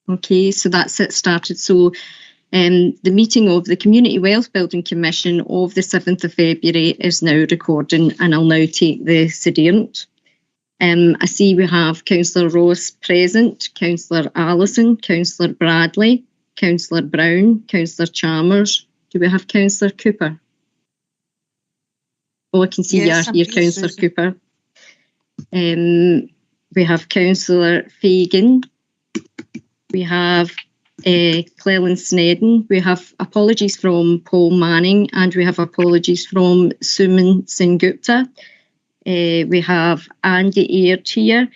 Okay, so that's it started. So the meeting of the Community Wealth Building Commission of the 7th of February is now recording, and I'll now take the sederunt. I see we have Councillor Ross present, Councillor Allison, Councillor Bradley, Councillor Brown, Councillor Chalmers. Do we have Councillor Cooper? Oh, I can see you are here, Councillor Cooper. We have Councillor Fagan. We have Cleland Snedden. We have apologies from Paul Manning, and we have apologies from Suman Sengupta. We have Andy Aird here,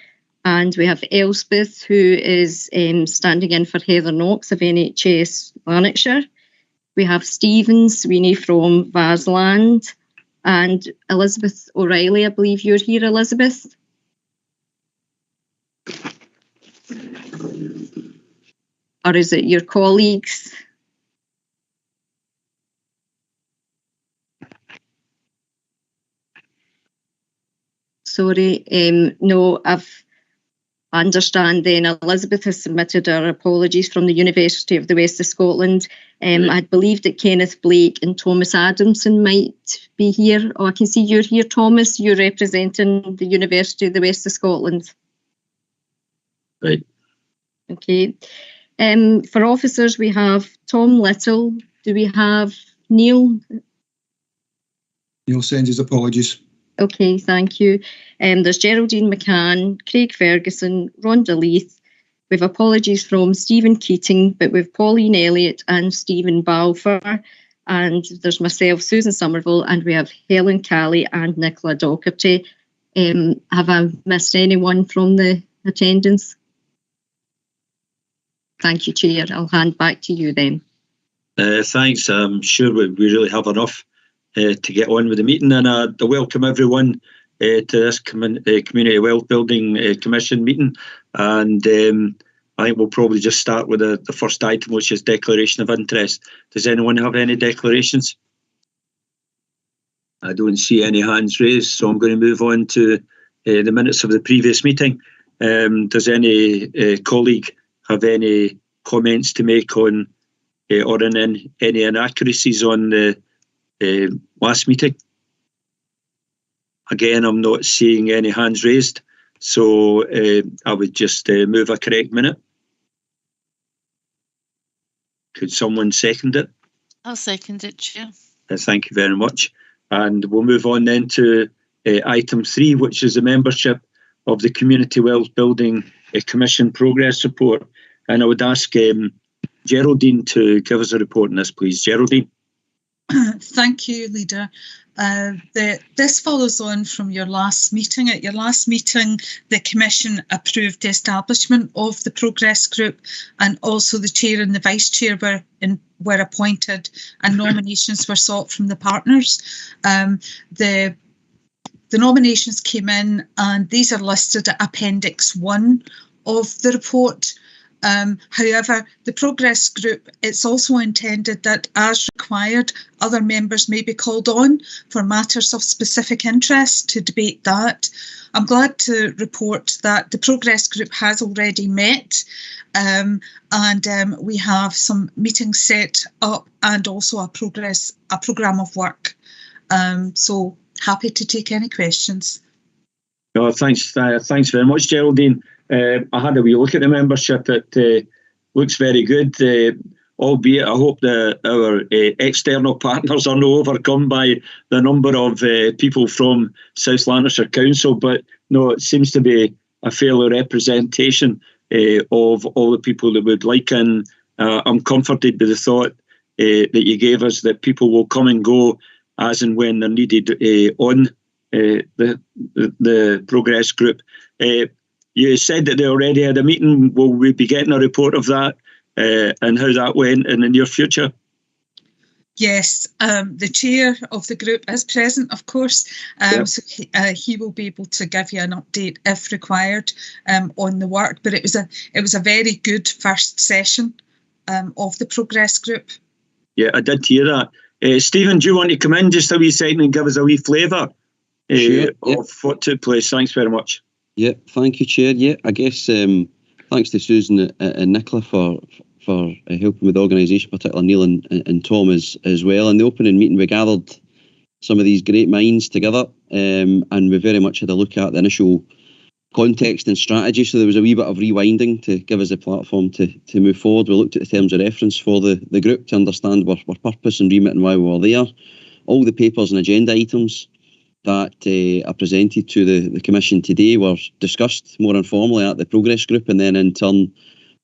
and we have Elspeth, who is standing in for Heather Knox of NHS Lanarkshire. We have Stephen Sweeney from Varsland, and Elizabeth O'Reilly. I believe you're here, Elizabeth. Or is it your colleagues? Sorry, no, I understand then Elizabeth has submitted her apologies from the University of the West of Scotland. I believe that Kenneth Blake and Thomas Adamson might be here. Oh, I can see you're here, Thomas. You're representing the University of the West of Scotland. Right. Okay. For officers, we have Tom Little. Do we have Neil? Neil sends his apologies. Okay, thank you. There's Geraldine McCann, Craig Ferguson, Rhonda Leith. We have apologies from Stephen Keating, but with Pauline Elliott and Stephen Balfour. And there's myself, Susan Somerville, and we have Helen Calley and Nicola Docherty. Have I missed anyone from the attendance? Thank you, Chair. I'll hand back to you then. Thanks. I'm sure we really have enough to get on with the meeting, and I welcome everyone to this Community Wealth Building Commission meeting. And I think we'll probably just start with the first item, which is declaration of interest. Does anyone have any declarations? I don't see any hands raised, so I'm going to move on to the minutes of the previous meeting. Does any colleague have any comments to make on or any inaccuracies on the last meeting? Again, I'm not seeing any hands raised, so I would just move a correct minute. Could someone second it? I'll second it, Chair. Thank you very much. And we'll move on then to item 3, which is the membership of the Community Wealth Building Commission Progress Report. And I would ask Geraldine to give us a report on this, please. Geraldine. Thank you, Leader. This follows on from your last meeting. At your last meeting, the Commission approved the establishment of the Progress Group, and also the Chair and the Vice Chair were appointed, and nominations were sought from the partners. The nominations came in, and these are listed at Appendix 1 of the report. However, the Progress Group, it's also intended that, as required, other members may be called on for matters of specific interest to debate that. I'm glad to report that the Progress Group has already met, and we have some meetings set up and also a programme of work. So happy to take any questions. Oh, thanks very much, Geraldine. I had a wee look at the membership. It looks very good, albeit I hope that our external partners are not overcome by the number of people from South Lanarkshire Council. But no, it seems to be a fair representation of all the people that would like, and I'm comforted by the thought that you gave us that people will come and go as and when they're needed on the Progress Group. You said that they already had a meeting. Will we be getting a report of that and how that went in the near future? Yes, the chair of the group is present, of course, so he will be able to give you an update if required on the work. But it was a very good first session of the Progress Group. Yeah, I did hear that. Stephen, do you want to come in just a wee second and give us a wee flavour of what took place? Thanks very much. Yeah, thank you, Chair. Yeah, I guess thanks to Susan and Nicola for helping with the organisation, particularly Neil and Tom as well. In the opening meeting, we gathered some of these great minds together, and we very much had a look at the initial context and strategy. So there was a wee bit of rewinding to give us a platform to move forward. We looked at the terms of reference for the group to understand our purpose and remit and why we were there. All the papers and agenda items that are presented to the Commission today were discussed more informally at the Progress Group, and then in turn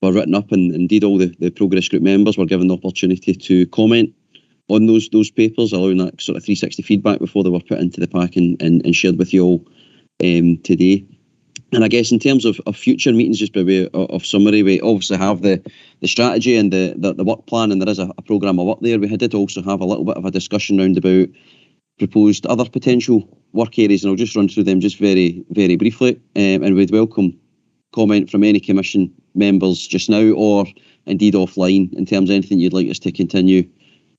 were written up, and indeed all the Progress Group members were given the opportunity to comment on those papers, allowing that sort of 360 feedback before they were put into the pack and shared with you all today. And I guess in terms of future meetings, just by way of summary, we obviously have the strategy and the work plan, and there is a programme of work there. We did also have a little bit of a discussion round about proposed other potential work areas, and I'll just run through them just very, very briefly. And we'd welcome comment from any Commission members just now, or indeed offline, in terms of anything you'd like us to continue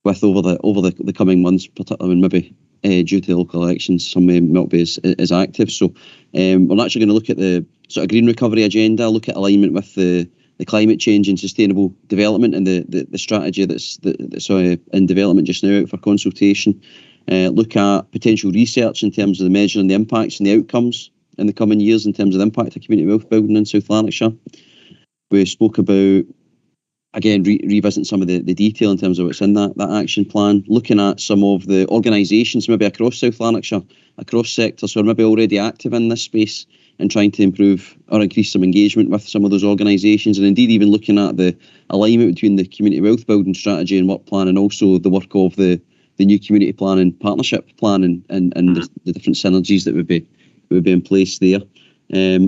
with over the coming months, particularly when maybe due to the local elections some may not be as active. So we're actually going to look at the sort of green recovery agenda, look at alignment with the climate change and sustainable development, and the strategy that's in development just now for consultation. Look at potential research in terms of the measuring the impacts and the outcomes in the coming years in terms of the impact of community wealth building in South Lanarkshire. We spoke about, again, revisiting some of the detail in terms of what's in that action plan, looking at some of the organisations maybe across South Lanarkshire, across sectors who are maybe already active in this space, and trying to improve or increase some engagement with some of those organisations, and indeed even looking at the alignment between the community wealth building strategy and work plan, and also the work of the new community plan and partnership plan, and the different synergies that would be in place there.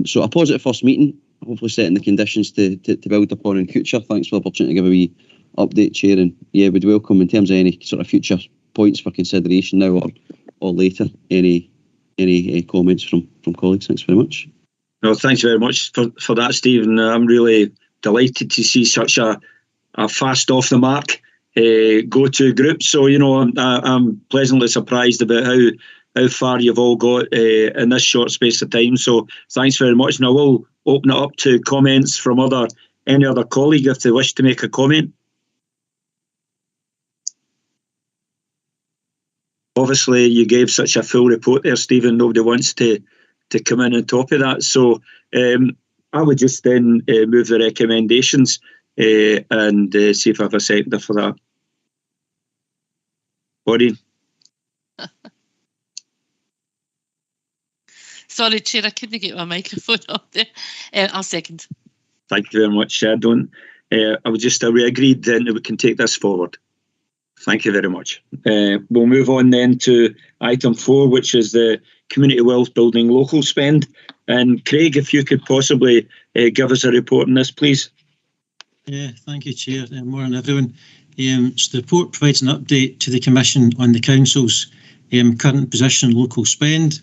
So a positive first meeting, hopefully setting the conditions to build upon in future. Thanks for the opportunity to give a wee update, Chair, and yeah, we'd welcome in terms of any sort of future points for consideration now or later, any comments from colleagues. Thanks very much. No, thanks very much for that, Stephen. I'm really delighted to see such a fast off the mark go-to group. So, you know, I'm pleasantly surprised about how far you've all got in this short space of time. So thanks very much. Now we'll open it up to comments from any other colleague if they wish to make a comment. Obviously, you gave such a full report there, Stephen. Nobody wants to come in on top of that. So I would just then move the recommendations and see if I have a seconder for that. Maureen? Sorry, Chair, I couldn't get my microphone up there. I'll second. Thank you very much. I would just we agreed then that we can take this forward. Thank you very much. We'll move on then to item 4, which is the community wealth building local spend. And Craig, if you could possibly give us a report on this, please. Yeah, thank you, Chair. Morning, everyone. So the report provides an update to the Commission on the Council's current position on local spend.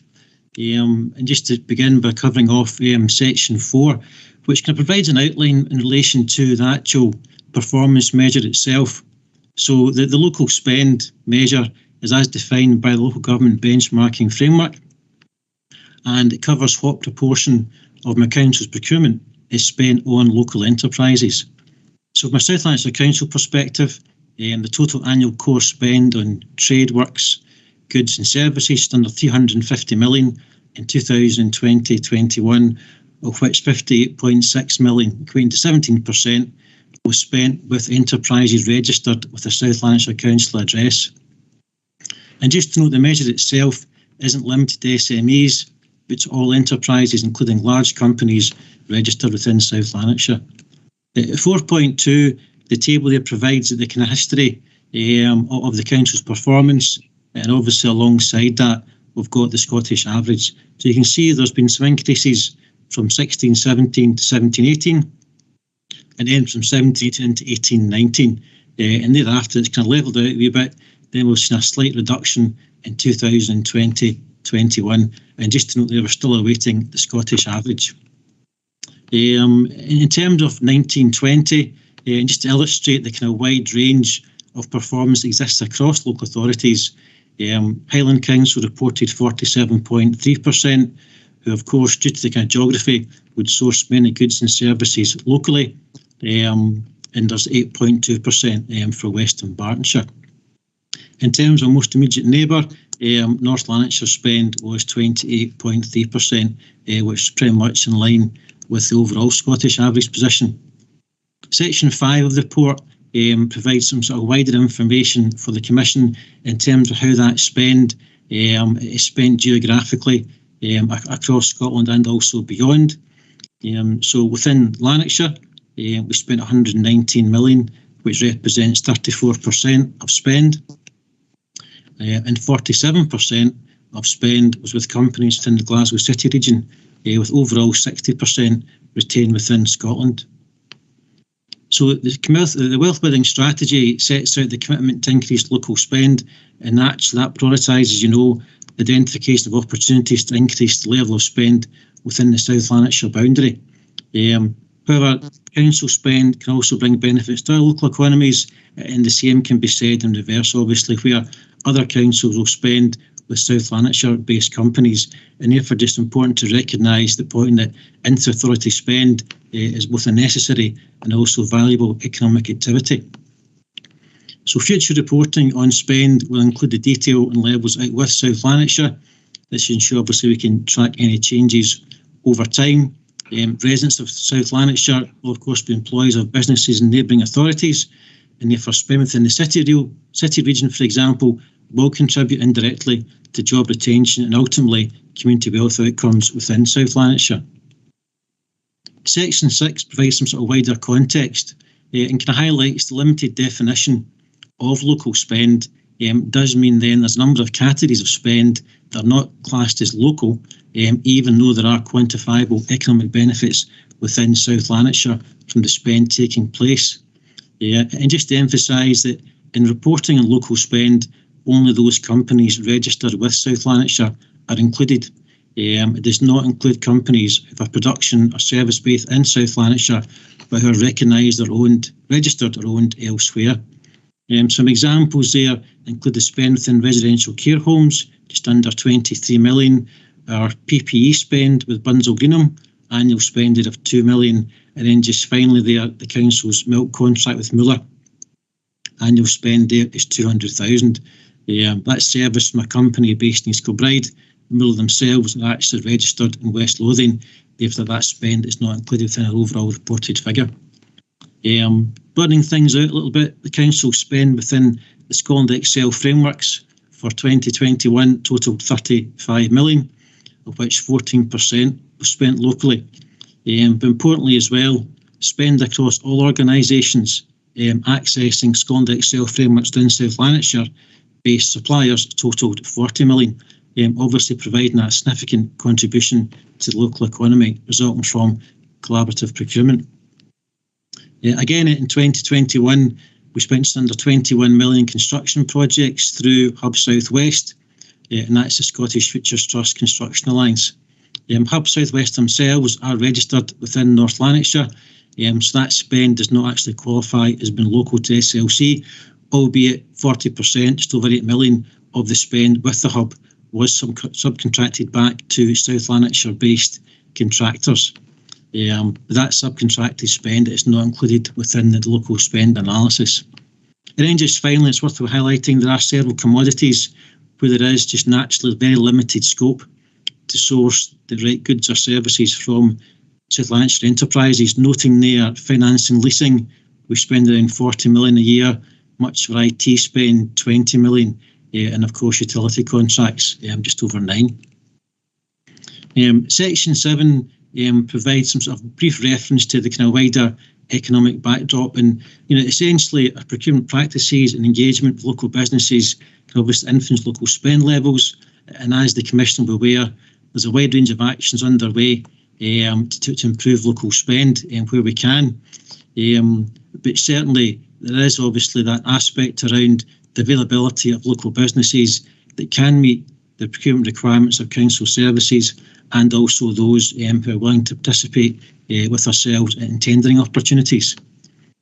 And just to begin by covering off section 4, which kind of provides an outline in relation to the actual performance measure itself. So the local spend measure is as defined by the local government benchmarking framework, and it covers what proportion of my council's procurement is spent on local enterprises. So from a South Lanarkshire Council perspective, the total annual core spend on trade works, goods and services is under 350 million in 2020-21, of which 58.6 million, equating to 17%, was spent with enterprises registered with a South Lanarkshire Council address. And just to note, the measure itself isn't limited to SMEs, but to all enterprises, including large companies registered within South Lanarkshire. At 4.2, the table there provides the kind of history of the Council's performance, and obviously alongside that we've got the Scottish average. So you can see there's been some increases from 16-17 to 17-18, and then from 17-18 to 18-19, and thereafter it's kind of levelled out a wee bit. Then we've seen a slight reduction in 2020-21, and just to note there, we're still awaiting the Scottish average. In terms of 19-20, and just to illustrate the kind of wide range of performance that exists across local authorities, Highland Council reported 47.3%, who, of course, due to the kind of geography, would source many goods and services locally, and there's 8.2% for Western Bartonshire. In terms of most immediate neighbour, North Lanarkshire spend was 28.3%, which is pretty much in line with the overall Scottish average position. Section 5 of the report provides some sort of wider information for the Commission in terms of how that spend is spent geographically across Scotland and also beyond. So within Lanarkshire, we spent 119 million, which represents 34% of spend. And 47% of spend was with companies within the Glasgow City region, with overall 60% retained within Scotland. So the wealth building strategy sets out the commitment to increase local spend, and that prioritises, the identification of opportunities to increase the level of spend within the South Lanarkshire boundary. However, council spend can also bring benefits to our local economies, and the same can be said in reverse, obviously, where other councils will spend with South Lanarkshire-based companies, and therefore just important to recognise the point that inter-authority spend is both a necessary and also valuable economic activity. So future reporting on spend will include the detail and levels out with South Lanarkshire. This should ensure obviously we can track any changes over time. Residents of South Lanarkshire will of course be employees of businesses and neighbouring authorities, and therefore spend within the city region, for example, will contribute indirectly to job retention and ultimately community wealth outcomes within South Lanarkshire. Section 6 provides some sort of wider context and kind of highlights the limited definition of local spend. Does mean then there's a number of categories of spend that are not classed as local, even though there are quantifiable economic benefits within South Lanarkshire from the spend taking place. And just to emphasise that in reporting on local spend, only those companies registered with South Lanarkshire are included. It does not include companies who have production or service based in South Lanarkshire but who are recognised or owned, registered or owned elsewhere. Some examples there include the spend within residential care homes, just under 23 million, our PPE spend with Bunzl Greenham, annual spending of 2 million, and then just finally there, the council's milk contract with Muller, annual spend there is 200,000. That's service from a company based in East Kilbride. Muller themselves are actually registered in West Lothian, therefore that spend is not included within our overall reported figure. Burning things out a little bit, the council spend within the Scotland Excel frameworks for 2021 totaled 35 million, of which 14% was spent locally. But importantly as well, spend across all organisations accessing Scotland Excel frameworks within South Lanarkshire-based suppliers totaled 40 million, obviously providing a significant contribution to the local economy resulting from collaborative procurement. Again, in 2021, we spent just under 21 million construction projects through Hub South West, and that's the Scottish Futures Trust Construction Alliance. Hub South West themselves are registered within North Lanarkshire, so that spend does not actually qualify as being local to SLC, albeit 40%, just over 8 million of the spend with the hub was subcontracted back to South Lanarkshire-based contractors. That subcontracted spend is not included within the local spend analysis. And then just finally, it's worth highlighting there are several commodities where there is just naturally very limited scope to source the right goods or services from South Lanarkshire enterprises, noting there finance and leasing, we spend around 40 million a year, much for IT spend 20 million, and of course utility contracts just over 9. Section 7 provides some sort of brief reference to the kind of wider economic backdrop, and essentially our procurement practices and engagement with local businesses can obviously influence local spend levels, and as the Commission will be aware, there's a wide range of actions underway to improve local spend where we can, but certainly there is obviously that aspect around the availability of local businesses that can meet the procurement requirements of council services, and also those who are willing to participate with ourselves in tendering opportunities.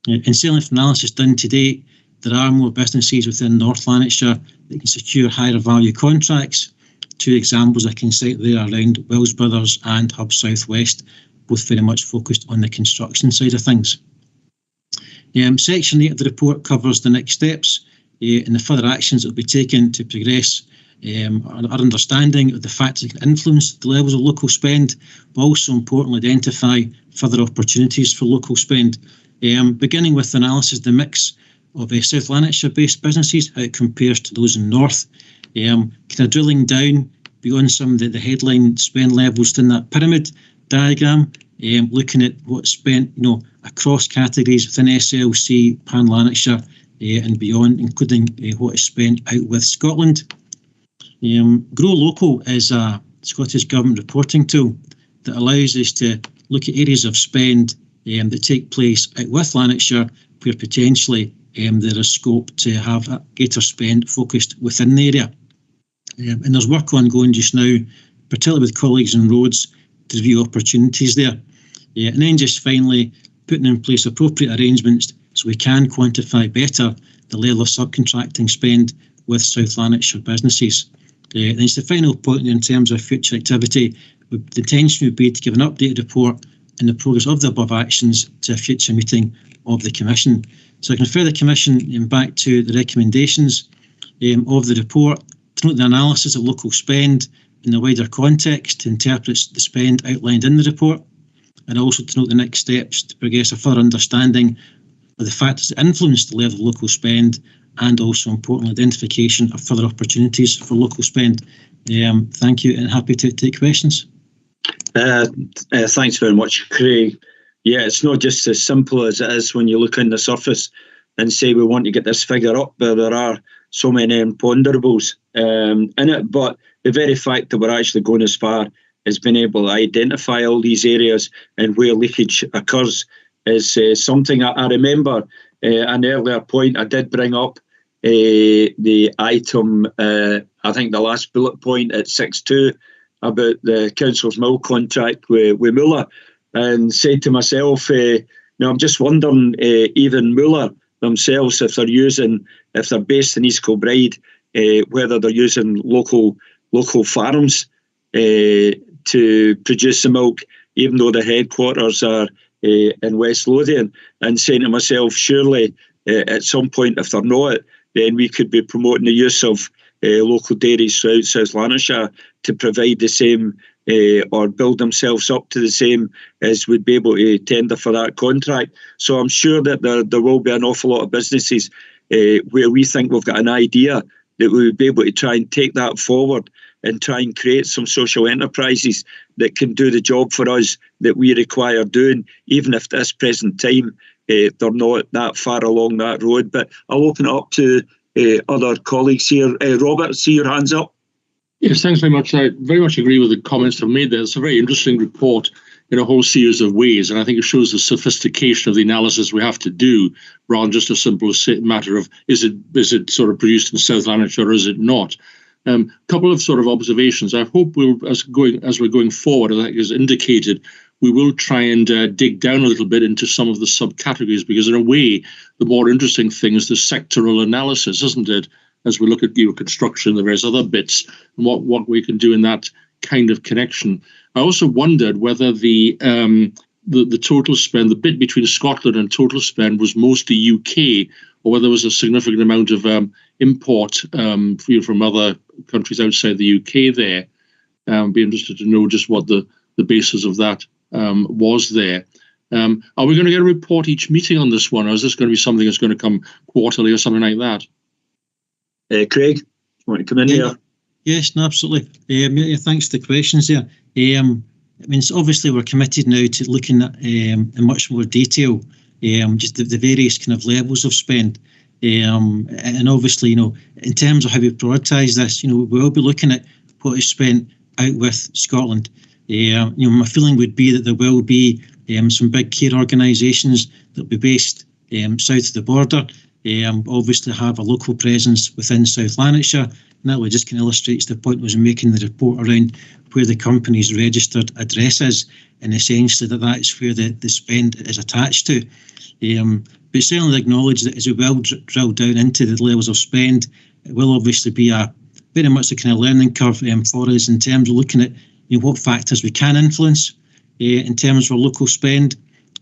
And certainly from analysis done to date, there are more businesses within North Lanarkshire that can secure higher value contracts two examples I can cite there around Wells Brothers and Hub Southwest, both very much focused on the construction side of things. Section 8 of the report covers the next steps and the further actions that will be taken to progress our understanding of the factors that can influence the levels of local spend, but also importantly identify further opportunities for local spend. Beginning with analysis of the mix of South Lanarkshire-based businesses, how it compares to those in North, kind of drilling down beyond some of the headline spend levels in that pyramid diagram, looking at what's spent, across categories within SLC, Pan Lanarkshire, and beyond, including what is spent out with Scotland. Grow Local is a Scottish Government reporting tool that allows us to look at areas of spend that take place out with Lanarkshire, where potentially there is scope to have a greater spend focused within the area. And there's work ongoing just now, particularly with colleagues in roads, to review opportunities there. And then just finally, putting in place appropriate arrangements so we can quantify better the level of subcontracting spend with South Lanarkshire businesses. And it's the final point in terms of future activity. The intention would be to give an updated report on the progress of the above actions to a future meeting of the Commission. So I can refer the Commission back to the recommendations of the report, to note the analysis of local spend in the wider context to interpret the spend outlined in the report, and also to note the next steps to progress a further understanding of the factors that influence the level of local spend, and also importantly identification of further opportunities for local spend. Thank you, and happy to take questions. Thanks very much, Craig. Yeah, it's not just as simple as it is when you look on the surface and say we want to get this figure up, but there are so many imponderables in it. But the very fact that we're actually going as far as being able to identify all these areas and where leakage occurs is something I remember an earlier point I did bring up the item, I think the last bullet point at 6.2 about the Council's mill contract with Muller, and said to myself, I'm just wondering, even Muller themselves, if they're based in East Kilbride, whether they're using local farms to produce the milk, even though the headquarters are in West Lothian, and saying to myself, surely at some point, if they're not, then we could be promoting the use of local dairies throughout South Lanarkshire to provide the same or build themselves up to the same as would be able to tender for that contract. So I'm sure that there will be an awful lot of businesses where we think we've got an idea that we would be able to try and take that forward and try and create some social enterprises that can do the job for us that we require doing, even if at this present time they're not that far along that road. But I'll open it up to other colleagues here. Robert, see your hands up. Yes, thanks very much. I very much agree with the comments I've made there. It's a very interesting report in a whole series of ways, and I think it shows the sophistication of the analysis we have to do, rather than just a simple matter of is it sort of produced in South Lanarkshire or is it not. Couple of sort of observations. I hope as we're going forward, as is indicated, we will try and dig down a little bit into some of the subcategories, because in a way, the more interesting thing is the sectoral analysis, isn't it? As we look at construction, the various other bits, and what we can do in that kind of connection. I also wondered whether the total spend, the bit between Scotland and total spend, was mostly UK, or whether there was a significant amount of import from other countries outside the UK there. I'd be interested to know just what the basis of that was there. Are we going to get a report each meeting on this one, or is this going to be something that's going to come quarterly or something like that? Craig, you want to come in here? Yes, no, absolutely. Thanks for the questions there. Obviously we're committed now to looking at in much more detail just the various kind of levels of spend. And obviously, in terms of how we prioritise this, we will be looking at what is spent out with Scotland. My feeling would be that there will be some big care organisations that will be based south of the border, obviously have a local presence within South Lanarkshire, and that just kind of illustrates the point I was making in the report around where the company's registered address is, and essentially that's where the spend is attached to. But certainly acknowledge that as we will drill down into the levels of spend, it will obviously be a very much a kind of learning curve for us in terms of looking at what factors we can influence in terms of our local spend.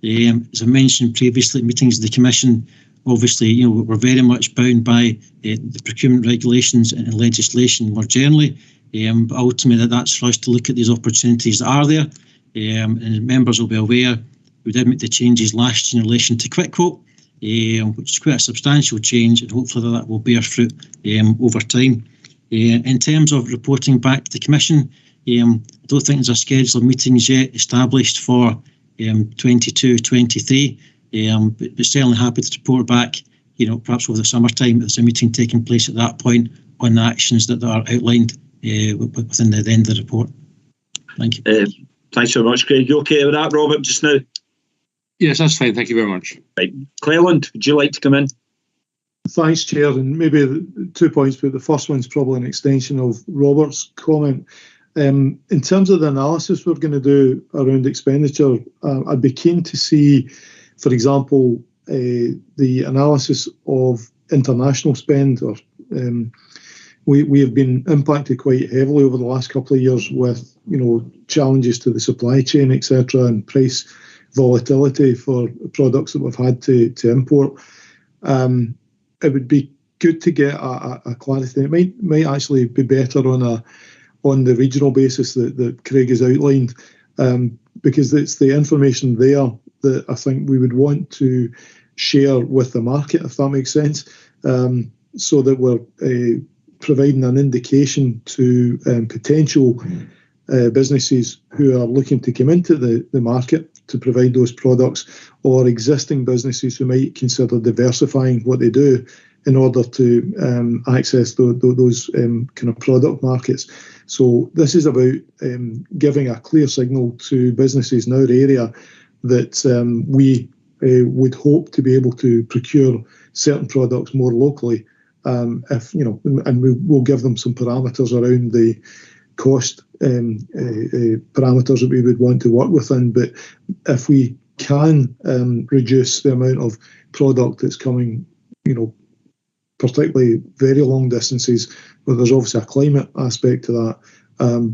As I mentioned previously at meetings of the Commission, obviously, we're very much bound by the procurement regulations and legislation more generally. But ultimately, that's for us to look at these opportunities that are there. And members will be aware we did make the changes last year in relation to Quick Quote, which is quite a substantial change, and hopefully that will bear fruit over time. In terms of reporting back to the Commission, I don't think there's a schedule of meetings yet established for 22-23, but certainly happy to report back, perhaps over the summertime, there's a meeting taking place at that point on the actions that are outlined within the end of the report. Thank you. Thanks very much, Craig. You okay with that, Robert, just now? Yes, that's fine. Thank you very much. Right. Cleland, would you like to come in? Thanks, Chair. And maybe 2 points, but the first one's probably an extension of Robert's comment. In terms of the analysis we're going to do around expenditure, I'd be keen to see, for example, the analysis of international spend. Or we have been impacted quite heavily over the last couple of years with challenges to the supply chain, etc., and price volatility for products that we've had to import. It would be good to get a clarity. It might actually be better on the regional basis that Craig has outlined, because it's the information there that I think we would want to share with the market, if that makes sense, so that we're providing an indication to potential businesses who are looking to come into the market to provide those products, or existing businesses who might consider diversifying what they do in order to access those kind of product markets. So this is about giving a clear signal to businesses in our area that we would hope to be able to procure certain products more locally, and we'll give them some parameters around the cost parameters that we would want to work within. But if we can reduce the amount of product that's coming, particularly very long distances, where there's obviously a climate aspect to that,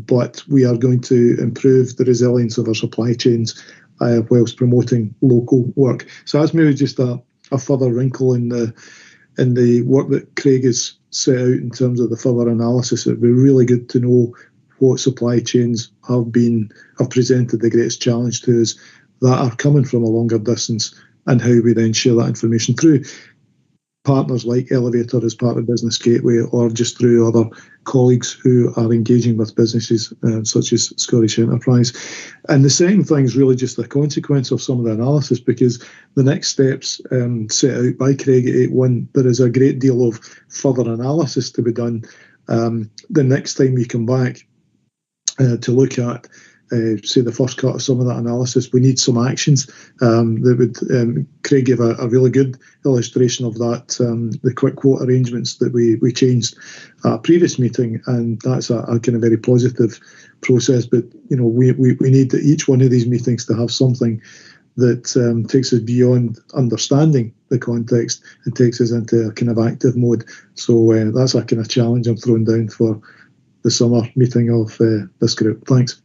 but we are going to improve the resilience of our supply chains whilst promoting local work. So that's maybe just a further wrinkle in the work that Craig has set out in terms of the further analysis. It'd be really good to know what supply chains have presented the greatest challenge to us that are coming from a longer distance, and how we then share that information through partners like Elevator as part of Business Gateway, or just through other colleagues who are engaging with businesses such as Scottish Enterprise. And the second thing is really just a consequence of some of the analysis, because the next steps set out by Craig at 8.1, there is a great deal of further analysis to be done. The next time we come back to look at say the first cut of some of that analysis, we need some actions that would. Craig gave a really good illustration of that, the quick quote arrangements that we changed at a previous meeting, and that's a kind of very positive process. But we need each one of these meetings to have something that takes us beyond understanding the context and takes us into a kind of active mode. So that's a kind of challenge I'm throwing down for the summer meeting of this group. Thanks.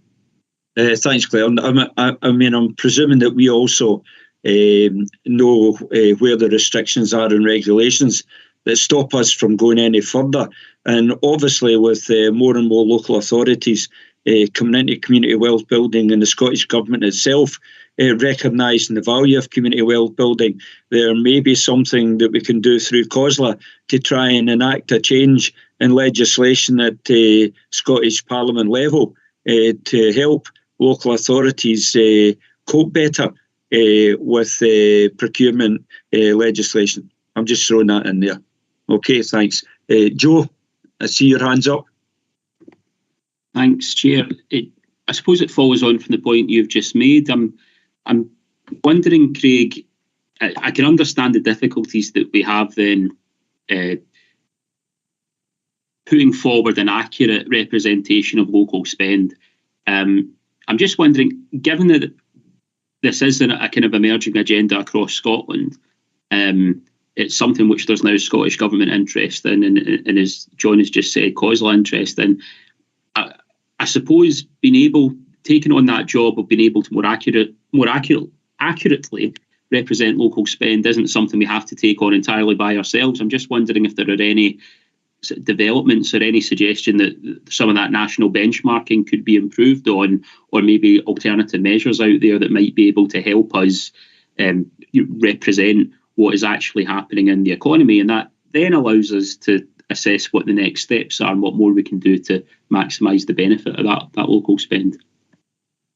Thanks, Claire. I'm presuming that we also know where the restrictions are and regulations that stop us from going any further. And obviously, with more and more local authorities coming into community wealth building, and the Scottish Government itself recognising the value of community wealth building, there may be something that we can do through COSLA to try and enact a change in legislation at Scottish Parliament level to help local authorities cope better with procurement legislation. I'm just throwing that in there. Okay, thanks. Joe, I see your hands up. Thanks, Chair. I suppose it follows on from the point you've just made. I'm wondering, Craig, I can understand the difficulties that we have then putting forward an accurate representation of local spend. I'm just wondering, given that this is a kind of emerging agenda across Scotland, it's something which there's now Scottish Government interest in, and as John has just said, COSLA interest in. I suppose taking on that job of being able to more accurately represent local spend isn't something we have to take on entirely by ourselves. I'm just wondering if there are any developments or any suggestion that some of that national benchmarking could be improved on, or maybe alternative measures out there that might be able to help us represent what is actually happening in the economy, and that then allows us to assess what the next steps are and what more we can do to maximise the benefit of that local spend.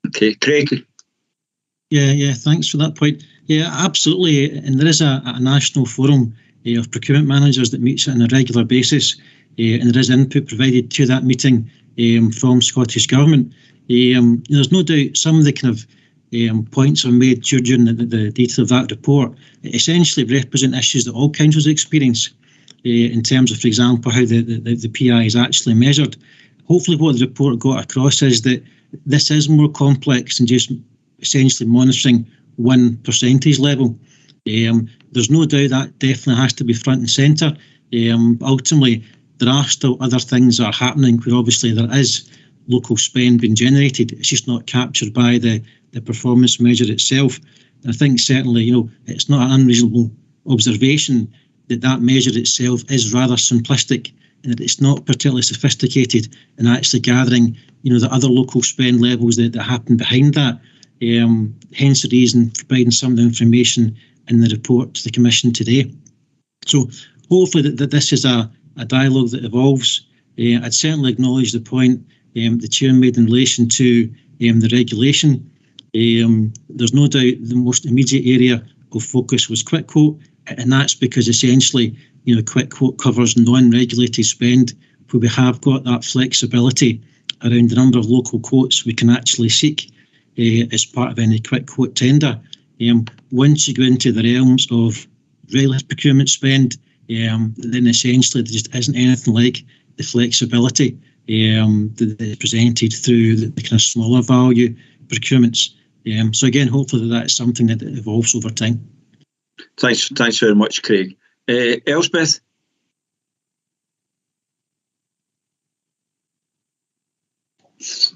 Okay, Craig. Yeah, thanks for that point. Yeah, absolutely. And there is a national forum of procurement managers that meets on a regular basis, and there is input provided to that meeting from Scottish Government. There's no doubt some of the kind of points are made during the detail of that report essentially represent issues that all councils experience in terms of, for example, how the PI is actually measured. Hopefully what the report got across is that this is more complex than just essentially monitoring one percentage level. There's no doubt that definitely has to be front and centre. Ultimately, there are still other things that are happening where obviously there is local spend being generated. It's just not captured by the performance measure itself. And I think certainly, it's not an unreasonable observation that measure itself is rather simplistic and that it's not particularly sophisticated in actually gathering, the other local spend levels that happen behind that. Hence the reason for providing some of the information in the report to the Commission today. So hopefully that this is a dialogue that evolves. I'd certainly acknowledge the point the Chair made in relation to the regulation. There's no doubt the most immediate area of focus was Quick Quote, and that's because essentially, Quick Quote covers non-regulated spend, where we have got that flexibility around the number of local quotes we can actually seek as part of any Quick Quote tender. Once you go into the realms of regulated procurement spend, then essentially there just isn't anything like the flexibility that is presented through the kind of smaller value procurements. So again, hopefully that's something that evolves over time. Thanks very much, Craig. Elspeth?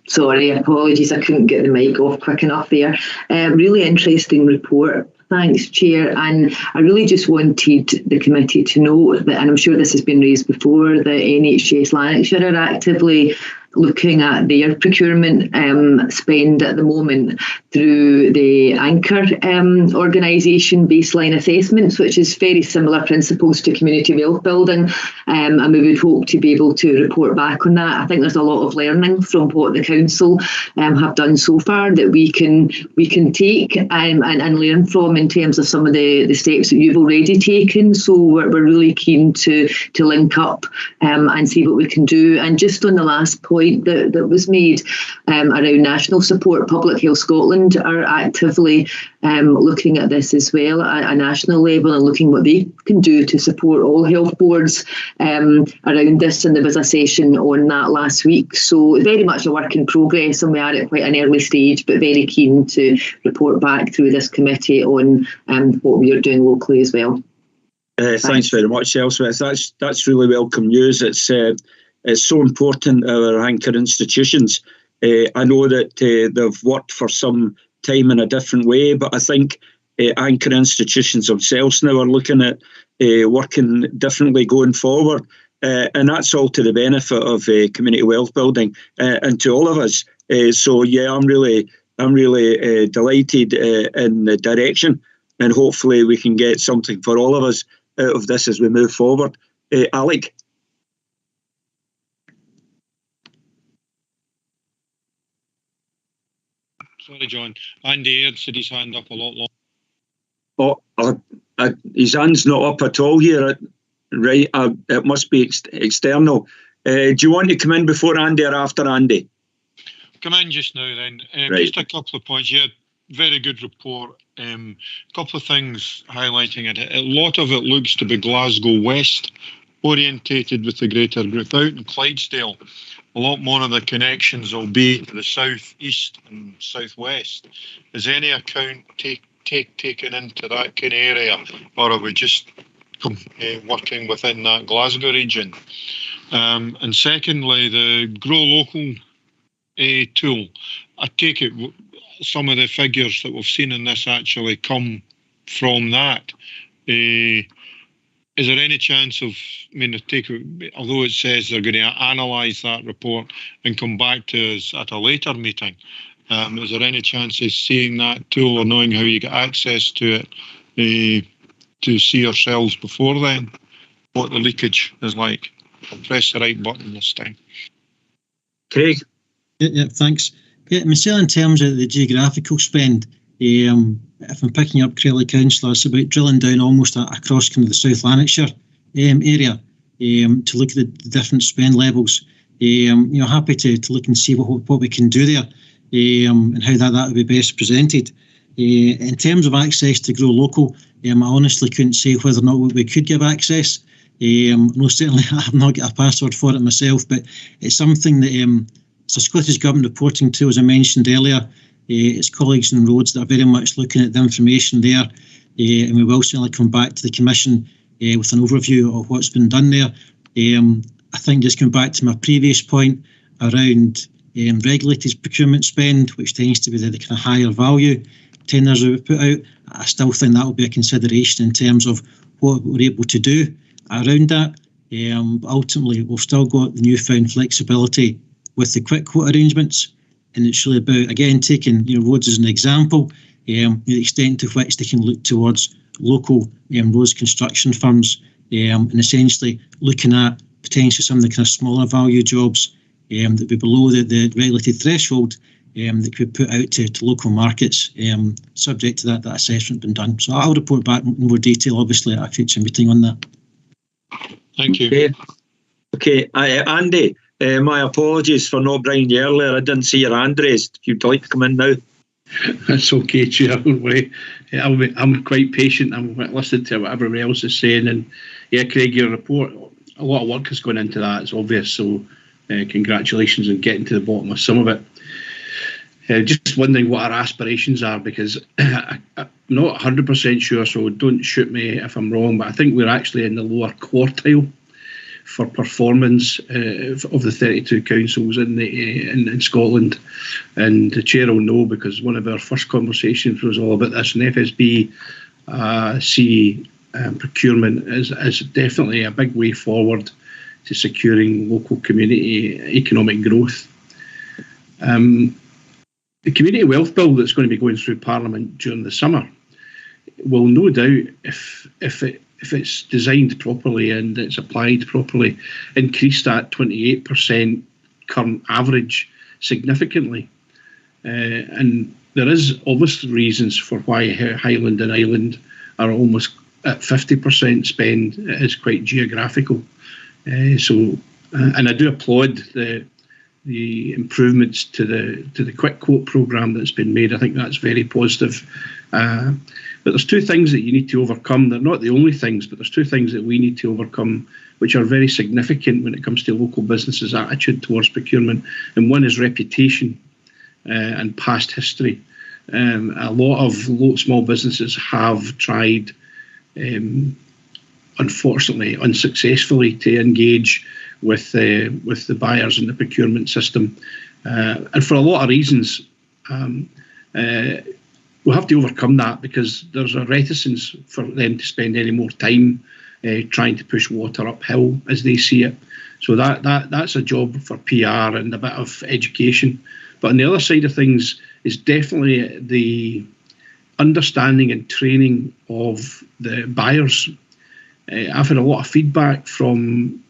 Sorry, apologies, I couldn't get the mic off quick enough there. Really interesting report. Thanks, Chair. And I really just wanted the committee to know that, and I'm sure this has been raised before, that NHS Lanarkshire are actively looking at their procurement spend at the moment through the Anchor organisation baseline assessments, which is very similar principles to community wealth building, and we would hope to be able to report back on that. I think there's a lot of learning from what the council have done so far that we can take and learn from in terms of some of the steps that you've already taken. So we're really keen to link up and see what we can do. And just on the last point that was made around national support, Public Health Scotland are actively looking at this as well at a national level and looking what they can do to support all health boards around this, and there was a session on that last week. So very much a work in progress, and we are at quite an early stage, but very keen to report back through this committee on what we are doing locally as well. Thanks very much, Elspeth. That's really welcome news. It's so important, our anchor institutions. I know that they've worked for some time in a different way, but I think anchor institutions themselves now are looking at working differently going forward. And that's all to the benefit of community wealth building and to all of us. So yeah, I'm really delighted in the direction, and hopefully we can get something for all of us out of this as we move forward. Alec? Sorry, John. Andy Aird said his hand up a lot long. His hand's not up at all here. Right, it must be external. Do you want to come in before Andy or after Andy? Come in just now then. Right. Just a couple of points. Yeah, very good report. A couple of things highlighting it. A lot of it looks to be Glasgow West orientated with the greater group. Out in Clydesdale, a lot more of the connections will be to the south east and southwest. Is any account taken into that kind of area, or are we just working within that Glasgow region. And secondly, the Grow Local tool. I take it some of the figures that we've seen in this actually come from that. Is there any chance of, although it says they're going to analyse that report and come back to us at a later meeting, is there any chance of seeing that tool or knowing how you get access to it to see yourselves before then what the leakage is like? I'll press the right button this time. Craig? Yeah, thanks. Yeah, myself, in terms of the geographical spend, if I'm picking up Craiglie Council, it's about drilling down almost across kind of the South Lanarkshire area to look at the different spend levels. Happy to look and see what we can do there and how that would be best presented. In terms of access to Grow Local, I honestly couldn't say whether or not we could give access. No, certainly I've not got a password for it myself, but it's something that it's a Scottish Government reporting tool, as I mentioned earlier. It's colleagues in roads that are very much looking at the information there, and we will certainly come back to the Commission with an overview of what's been done there. I think just going back to my previous point around regulated procurement spend, which tends to be the kind of higher value tenders that we put out, I still think that will be a consideration in terms of what we're able to do around that. Ultimately, we've still got the newfound flexibility with the quick quote arrangements, and it's really about, again, taking roads as an example, the extent to which they can look towards local roads construction firms, and essentially looking at potentially some of the kind of smaller value jobs that would be below the regulated threshold that could put out to local markets, subject to that assessment being done. So I'll report back in more detail, obviously, at a future meeting on that. Thank you. Okay. Andy, my apologies for not bringing you earlier. I didn't see your hand raised. If you'd like to come in now. That's okay, Chair. Don't worry. I'm quite patient. I'm listening to what everybody else is saying. And yeah, Craig, your report, a lot of work has gone into that. It's obvious. So congratulations on getting to the bottom of some of it. Just wondering what our aspirations are, because I'm not 100% sure, so don't shoot me if I'm wrong, but I think we're actually in the lower quartile for performance of the 32 councils in Scotland. And the Chair will know, because one of our first conversations was all about this, and FSB procurement is definitely a big way forward to securing local community economic growth. The Community Wealth Bill that's going to be going through Parliament during the summer will no doubt, if it's designed properly and it's applied properly, increase that 28% current average significantly. And there is obvious reasons for why Highland and Island are almost at 50% spend. It is quite geographical. And I do applaud the improvements to the quick quote programme that's been made. I think that's very positive. But there's two things that you need to overcome. They're not the only things, but there's two things that we need to overcome, which are very significant when it comes to local businesses' attitude towards procurement. And one is reputation and past history. A lot of small businesses have tried, unfortunately, unsuccessfully, to engage with the buyers in the procurement system, and for a lot of reasons. We'll have to overcome that, because there's a reticence for them to spend any more time trying to push water uphill as they see it. So that's a job for PR and a bit of education. But on the other side of things is definitely the understanding and training of the buyers. I've had a lot of feedback from,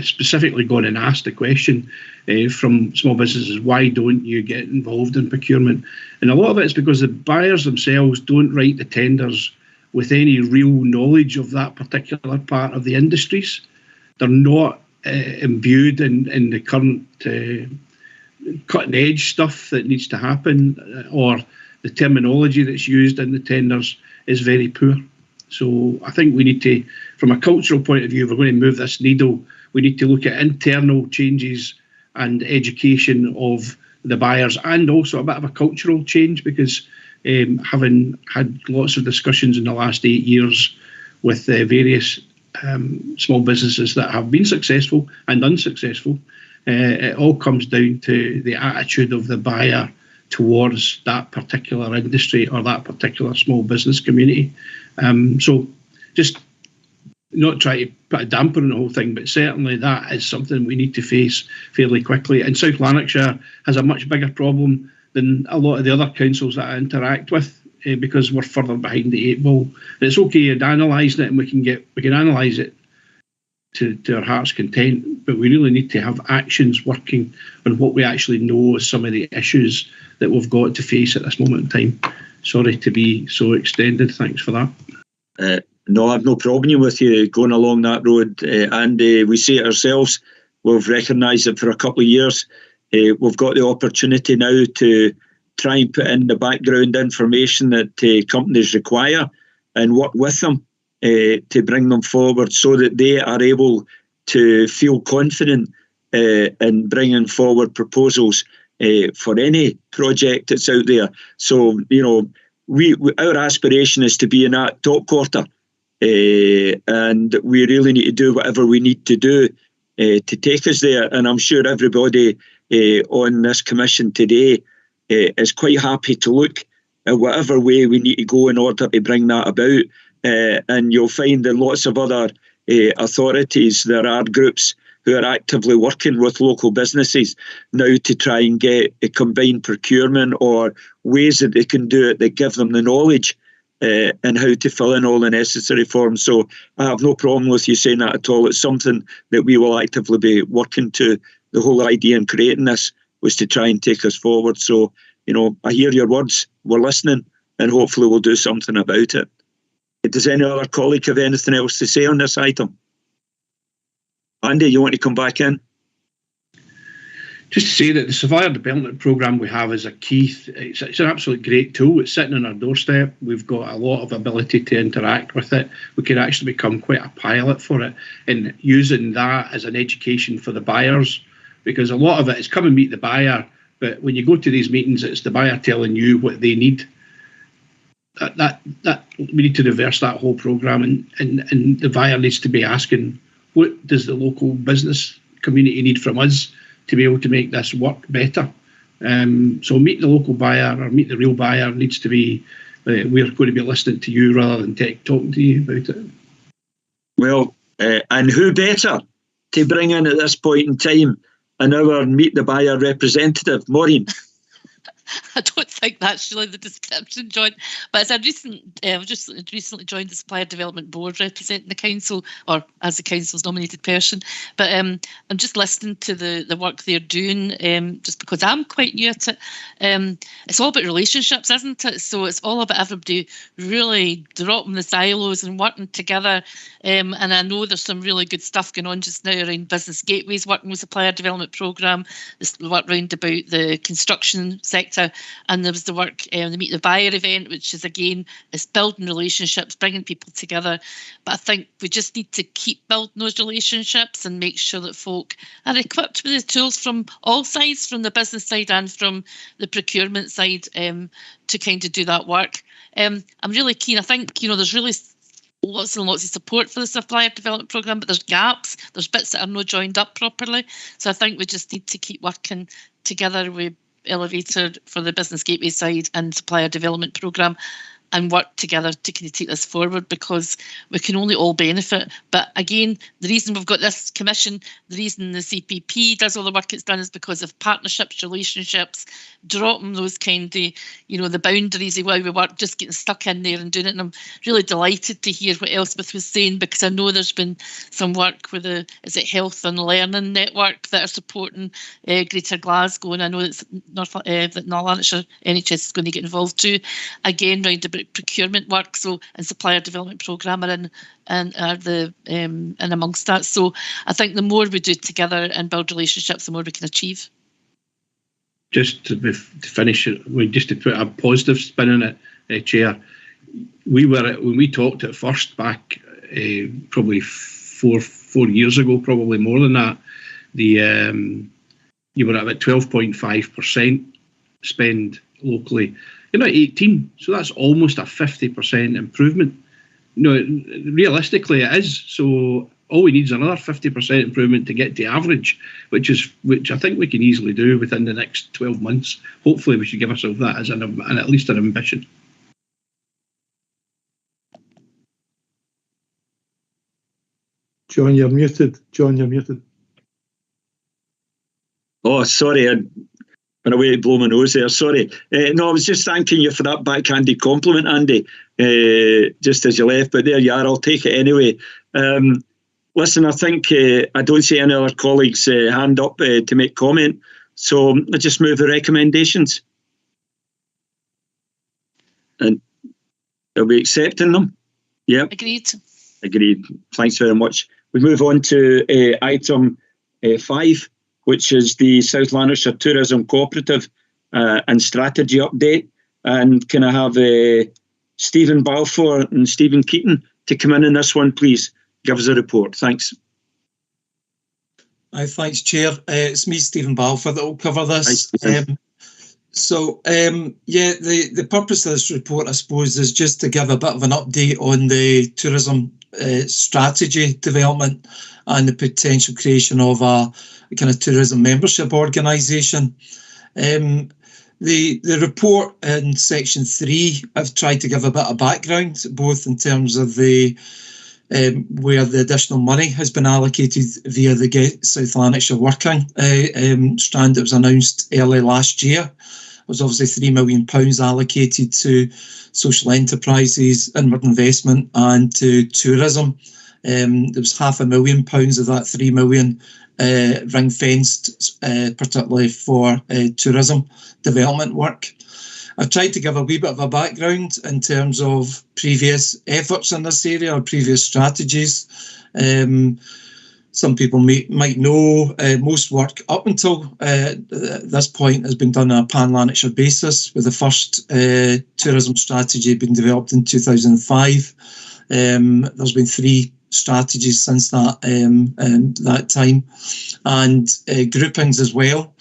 specifically gone and asked a question from small businesses, why don't you get involved in procurement? And a lot of it is because the buyers themselves don't write the tenders with any real knowledge of that particular part of the industries. They're not imbued in the current cutting edge stuff that needs to happen, or the terminology that's used in the tenders is very poor. So I think we need to, from a cultural point of view, if we're going to move this needle, we need to look at internal changes and education of the buyers, and also a bit of a cultural change, because having had lots of discussions in the last 8 years with various small businesses that have been successful and unsuccessful. It all comes down to the attitude of the buyer towards that particular industry or that particular small business community. So just not try to put a damper on the whole thing, but certainly that is something we need to face fairly quickly. And South Lanarkshire has a much bigger problem than a lot of the other councils that I interact with, because we're further behind the 8 ball. And it's okay in analysing it, and we can analyse it to our heart's content, but we really need to have actions working on what we actually know as some of the issues that we've got to face at this moment in time. Sorry to be so extended. Thanks for that. No, I've no problem with you going along that road, and we see it ourselves. We've recognised it for a couple of years. We've got the opportunity now to try and put in the background information that companies require and work with them to bring them forward so that they are able to feel confident in bringing forward proposals for any project that's out there. So, you know, our aspiration is to be in that top quarter, and we really need to do whatever we need to do to take us there. And I'm sure everybody on this commission today is quite happy to look at whatever way we need to go in order to bring that about. And you'll find in lots of other authorities there are groups who are actively working with local businesses now to try and get a combined procurement or ways that they can do it that give them the knowledge and how to fill in all the necessary forms. So I have no problem with you saying that at all. It's something that we will actively be working to. The whole idea in creating this was to try and take us forward. So, you know, I hear your words, we're listening, and hopefully we'll do something about it. Does any other colleague have anything else to say on this item? Andy, you want to come back in? Just to say that the supplier development programme we have is a key, it's an absolute great tool. It's sitting on our doorstep. We've got a lot of ability to interact with it. We could actually become quite a pilot for it, and using that as an education for the buyers, because a lot of it is come and meet the buyer, but when you go to these meetings, it's the buyer telling you what they need. That we need to reverse that whole programme, and the buyer needs to be asking, what does the local business community need from us to be able to make this work better? So meet the local buyer or meet the real buyer needs to be, we're going to be listening to you rather than talking to you about it. Well, and who better to bring in at this point in time an our meet the buyer representative, Maureen? I don't think that's really the description, John. But as I've just recently joined the Supplier Development Board representing the council, or as the council's nominated person. But I'm just listening to the work they're doing, just because I'm quite new at it. It's all about relationships, isn't it? So it's all about everybody really dropping the silos and working together. And I know there's some really good stuff going on just now around business gateways, working with Supplier Development Programme, the work round about the construction sector. And there was the work, the Meet the Buyer event, which is again, is building relationships, bringing people together. But I think we just need to keep building those relationships and make sure that folk are equipped with the tools from all sides, from the business side and from the procurement side, to kind of do that work. I'm really keen. I think, you know, there's really lots and lots of support for the Supplier Development Programme, but there's gaps. There's bits that are not joined up properly. So I think we just need to keep working together with Elevator for the Business Gateway side and Supplier Development Programme, and work together to kind of take this forward, because we can only all benefit. But again, the reason we've got this commission, the reason the CPP does all the work it's done is because of partnerships, relationships, dropping those kind of, you know, the boundaries of how we work, just getting stuck in there and doing it. And I'm really delighted to hear what Elspeth was saying, because I know there's been some work with the, is it Health and Learning Network that are supporting Greater Glasgow, and I know that North Lanarkshire NHS is going to get involved too, again round about procurement work, so and Supplier Development Programme are in and are the and amongst that. So I think the more we do together and build relationships, the more we can achieve. Just to finish it, just to put a positive spin on it, Chair, we were when we talked at first back probably four years ago, probably more than that. You were at about 12.5% spend locally. You're not 18, so that's almost a 50% improvement. realistically it is. So all we need is another 50% improvement to get to average, which I think we can easily do within the next 12 months. Hopefully we should give ourselves that as at least an ambition. John, you're muted. Oh, sorry, I went away to blow my nose there, sorry. No, I was just thanking you for that backhanded compliment, Andy, just as you left, but there you are, I'll take it anyway. Listen, I think I don't see any other colleagues hand up to make comment, so let's just move the recommendations. And are we accepting them? Yeah. Agreed. Thanks very much. We move on to item 5, which is the South Lanarkshire Tourism Cooperative and Strategy Update. And can I have Stephen Balfour and Stephen Keaton to come in this one, please? Give us a report. Thanks. Thanks, Chair. It's me, Stephen Balfour, that will cover this. The purpose of this report, I suppose, is just to give a bit of an update on the tourism strategy development and the potential creation of a kind of tourism membership organisation. The report in section 3, I've tried to give a bit of background, both in terms of the where the additional money has been allocated via the Get South Lanarkshire Working strand that was announced early last year. There was obviously £3 million allocated to social enterprises, inward investment and to tourism. There was £500,000 of that £3 million ring-fenced, particularly for tourism development work. I've tried to give a wee bit of a background in terms of previous efforts in this area or previous strategies. Some people might know most work up until this point has been done on a pan-Lanarkshire basis, with the first tourism strategy being developed in 2005. There's been 3 strategies since that time, and groupings as well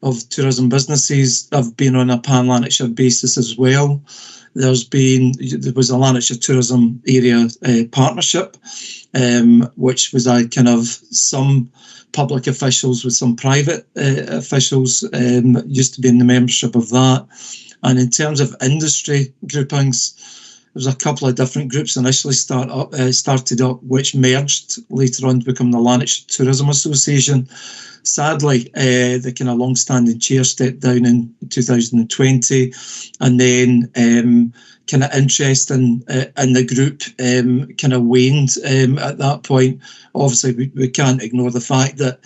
of tourism businesses have been on a pan-Lanarkshire basis as well. There was a Lanarkshire Tourism Area Partnership, which was a kind of some public officials with some private officials used to be in the membership of that. And in terms of industry groupings, there was a couple of different groups initially started up, which merged later on to become the Lanarkshire Tourism Association. Sadly, the kind of long-standing chair stepped down in 2020, and then kind of interest in the group kind of waned at that point. Obviously, we can't ignore the fact that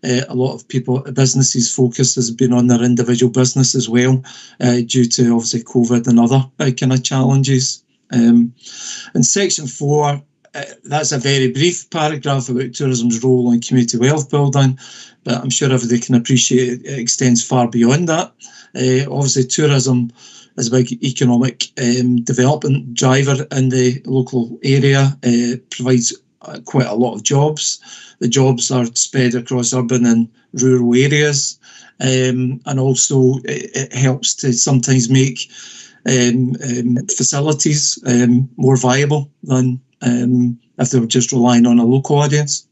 a lot of businesses' focus has been on their individual business as well, due to obviously COVID and other kind of challenges. In section 4, that's a very brief paragraph about tourism's role in community wealth building, but I'm sure everybody can appreciate it extends far beyond that. Obviously, tourism is a big economic development driver in the local area. Provides quite a lot of jobs. The jobs are spread across urban and rural areas, and also it helps to sometimes make facilities more viable than if they were just relying on a local audience.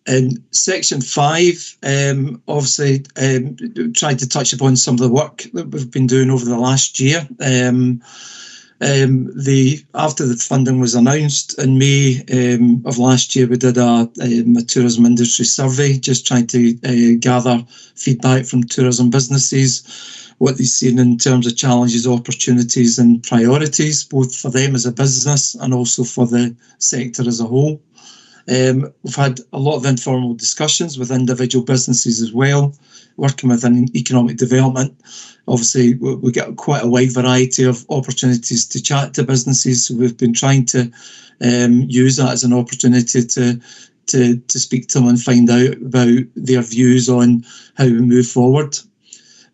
In section 5, obviously tried to touch upon some of the work that we've been doing over the last year. After the funding was announced in May of last year, we did a tourism industry survey, just trying to gather feedback from tourism businesses, what they've seen in terms of challenges, opportunities and priorities, both for them as a business and also for the sector as a whole. We've had a lot of informal discussions with individual businesses as well, working within economic development. Obviously, we get quite a wide variety of opportunities to chat to businesses, so we've been trying to use that as an opportunity to speak to them and find out about their views on how we move forward.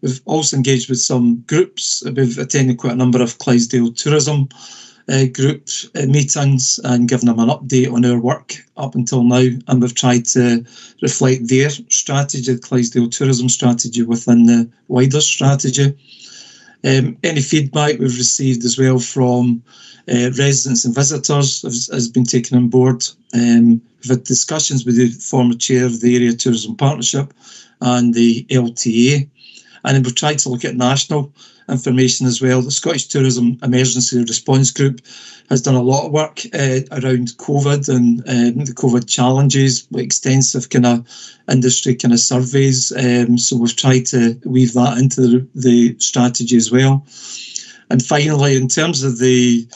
We've also engaged with some groups. We've attended quite a number of Clydesdale tourism group meetings and given them an update on our work up until now, and we've tried to reflect their strategy, the Clydesdale tourism strategy, within the wider strategy. Any feedback we've received as well from residents and visitors has been taken on board. We've had discussions with the former chair of the Area Tourism Partnership and the LTA, and then we've tried to look at national information as well. The Scottish Tourism Emergency Response Group has done a lot of work around COVID and the COVID challenges, extensive kind of industry kind of surveys. So we've tried to weave that into the strategy as well. And finally, in terms of the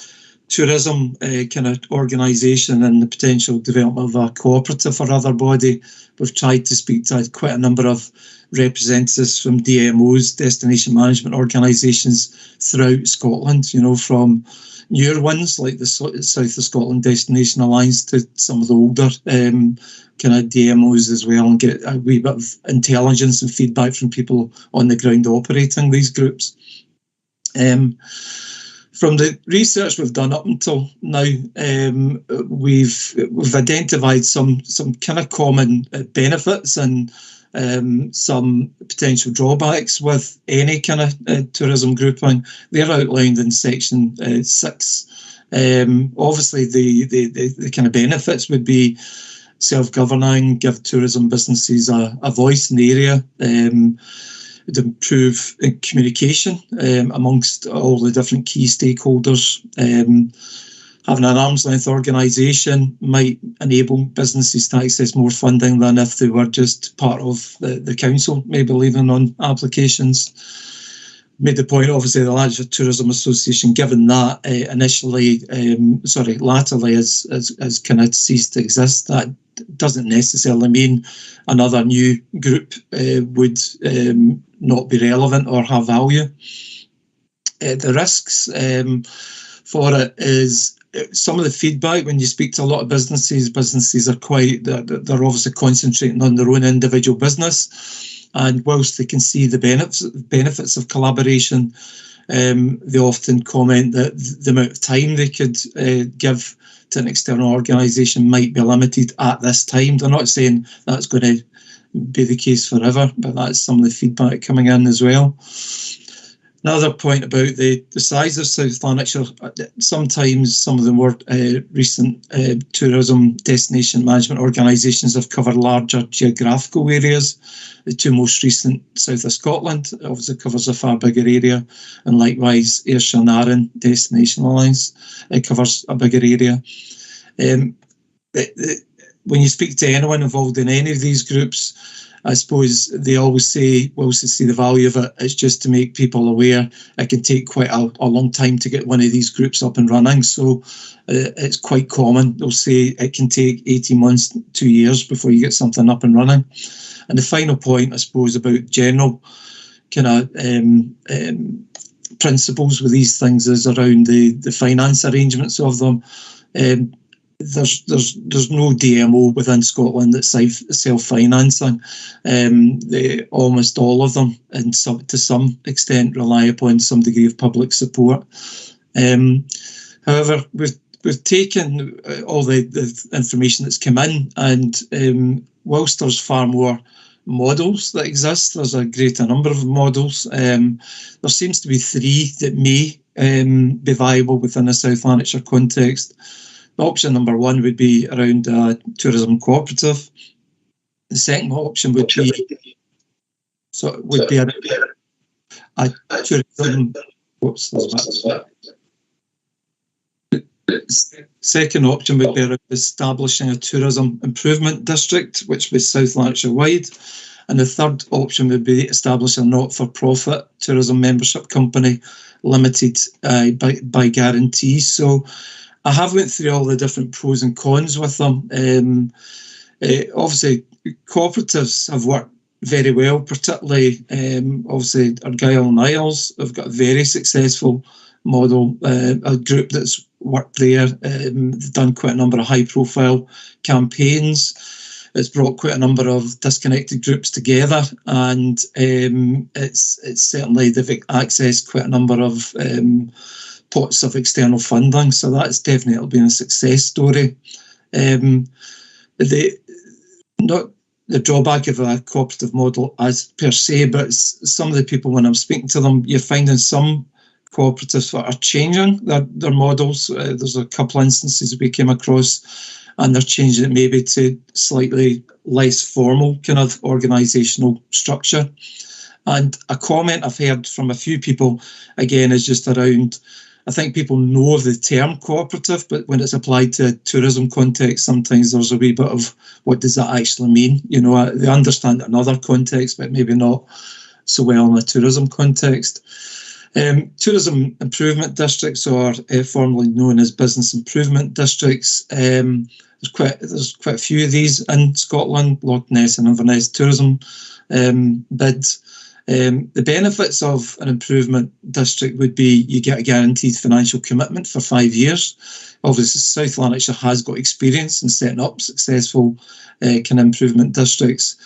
tourism kind of organisation and the potential development of a cooperative or other body, we've tried to speak to quite a number of representatives from DMOs, destination management organisations throughout Scotland, you know, from newer ones like the South of Scotland Destination Alliance to some of the older kind of DMOs as well, and get a wee bit of intelligence and feedback from people on the ground operating these groups. From the research we've done up until now, we've identified some kind of common benefits and some potential drawbacks with any kind of tourism grouping. They're outlined in section 6. Obviously, the kind of benefits would be self-governing, give tourism businesses a voice in the area. Would improve communication amongst all the different key stakeholders. Having an arm's length organisation might enable businesses to access more funding than if they were just part of the council, maybe leaving on applications. Made the point, obviously, the Lancashire Tourism Association, given that latterly has kind of ceased to exist, that doesn't necessarily mean another new group would not be relevant or have value. The risks for it is some of the feedback when you speak to a lot of businesses are they're obviously concentrating on their own individual business, and whilst they can see the benefits of collaboration, they often comment that the amount of time they could give to an external organisation might be limited at this time. They're not saying that's going to be the case forever, but that's some of the feedback coming in as well. Another point about the size of South Lanarkshire, sometimes some of the more recent tourism destination management organisations have covered larger geographical areas. The two most recent, South of Scotland, obviously covers a far bigger area, and likewise Ayrshire and Arran Destination Alliance covers a bigger area. When you speak to anyone involved in any of these groups, I suppose they always say, whilst they see the value of it, it's just to make people aware it can take quite a long time to get one of these groups up and running. So it's quite common. They'll say it can take 18 months, 2 years before you get something up and running. And the final point, I suppose, about general kind of principles with these things is around the finance arrangements of them. There's no DMO within Scotland that's self-financing. Almost all of them, and to some extent, rely upon some degree of public support. However, we've taken all the information that's come in, and whilst there's far more models that exist, there's a greater number of models. There seems to be 3 that may be viable within a South Lanarkshire context. Option number 1 would be around a tourism cooperative. The second option would be a tourism. Second option would be around establishing a tourism improvement district, which would be South Lanarkshire wide. And the third option would be establishing a not-for-profit tourism membership company limited by guarantee. So I have went through all the different pros and cons with them. Obviously, cooperatives have worked very well, particularly obviously Argyll and Isles have got a very successful model, a group that's worked there. They've done quite a number of high-profile campaigns. It's brought quite a number of disconnected groups together, and it's certainly they've accessed quite a number of pots of external funding, so that's definitely been a success story. the drawback of a cooperative model as per se, but some of the people, when I'm speaking to them, you're finding some cooperatives that are changing their models. There's a couple of instances we came across, and they're changing it maybe to slightly less formal kind of organisational structure. And a comment I've heard from a few people, again, is just around, I think people know the term cooperative, but when it's applied to a tourism context, sometimes there's a wee bit of what does that actually mean? You know, they understand it in other contexts, but maybe not so well in a tourism context. Tourism improvement districts, or formerly known as business improvement districts, there's quite a few of these in Scotland. Loch Ness and Inverness tourism bid. The benefits of an improvement district would be you get a guaranteed financial commitment for 5 years. Obviously, South Lanarkshire has got experience in setting up successful kind of improvement districts.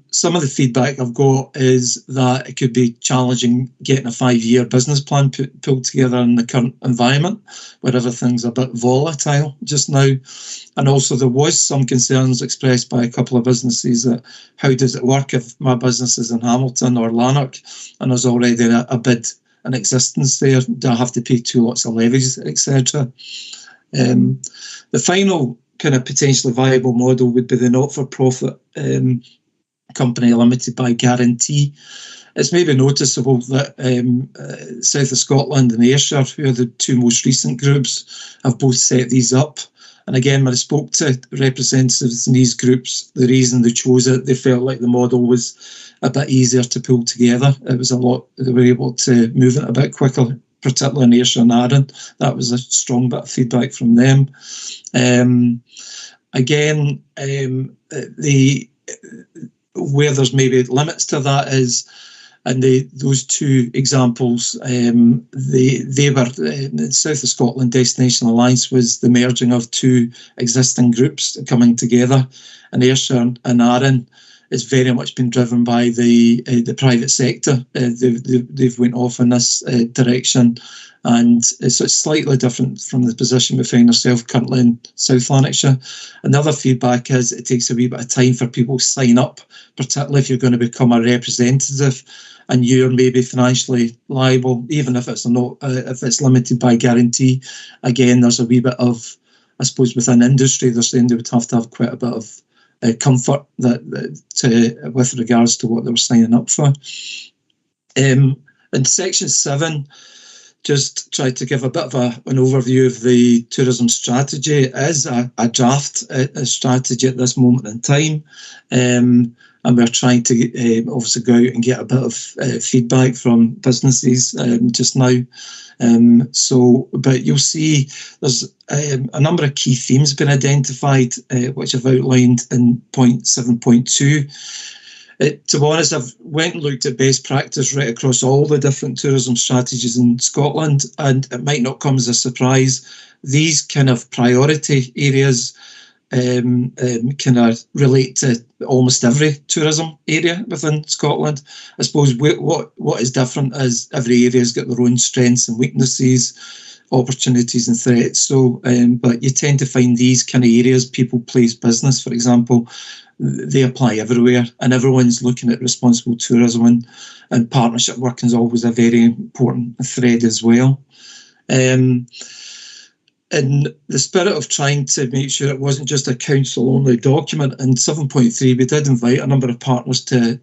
Some of the feedback I've got is that it could be challenging getting a 5-year business plan pulled together in the current environment, where everything's a bit volatile just now. And also there was some concerns expressed by a couple of businesses that how does it work if my business is in Hamilton or Lanark and there's already a bid in existence there? Do I have to pay 2 lots of levies, etc.? The final kind of potentially viable model would be the not-for-profit company limited by guarantee. It's maybe noticeable that South of Scotland and Ayrshire, who are the 2 most recent groups, have both set these up. And again, when I spoke to representatives in these groups, the reason they chose it, they felt like the model was a bit easier to pull together. It was a lot, they were able to move it a bit quicker, particularly in Ayrshire and Arran. That was a strong bit of feedback from them. Again, where there's maybe limits to that is, and those 2 examples, they were South of Scotland Destination Alliance was the merging of 2 existing groups coming together, and Ayrshire and Arran has very much been driven by the private sector. They've went off in this direction, and it's slightly different from the position we find ourselves currently in South Lanarkshire. Another feedback is it takes a wee bit of time for people to sign up, particularly if you're going to become a representative and you're maybe financially liable, even if it's not, if it's limited by guarantee. Again, there's a wee bit of, I suppose, within industry, they're saying they would have to have quite a bit of comfort with regards to what they were signing up for. In section 7, just try to give a bit of an overview of the tourism strategy. It is a draft a strategy at this moment in time, and we're trying to obviously go out and get a bit of feedback from businesses just now. But you'll see there's a number of key themes been identified, which I've outlined in point 7.2. To be honest, I've went and looked at best practice right across all the different tourism strategies in Scotland, and it might not come as a surprise. These kind of priority areas kind of relate to almost every tourism area within Scotland. I suppose what is different is every area's got their own strengths and weaknesses, opportunities and threats. So, but you tend to find these kind of areas, people, place, business, for example, they apply everywhere, and everyone's looking at responsible tourism, and partnership working is always a very important thread as well. In the spirit of trying to make sure it wasn't just a council-only document, in 7.3 we did invite a number of partners to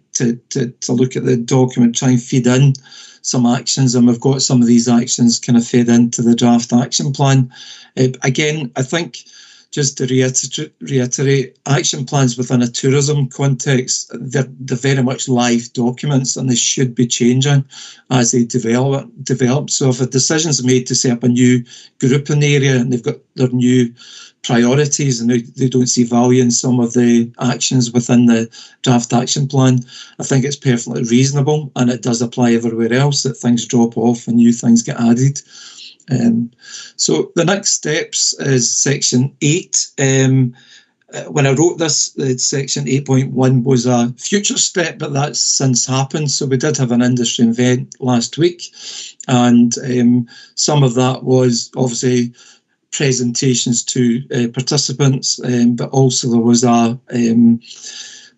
look at the document, try and feed in some actions, and we've got some of these actions kind of fed into the draft action plan. Again, I think just to reiterate, action plans within a tourism context, they're very much live documents, and they should be changing as they develop. So if a decision's made to set up a new group in the area and they've got their new priorities and they don't see value in some of the actions within the draft action plan, I think it's perfectly reasonable, and it does apply everywhere else, that things drop off and new things get added. So the next steps is section 8. When I wrote this, section 8.1 was a future step, but that's since happened. So we did have an industry event last week, and some of that was obviously presentations to participants, but also there was a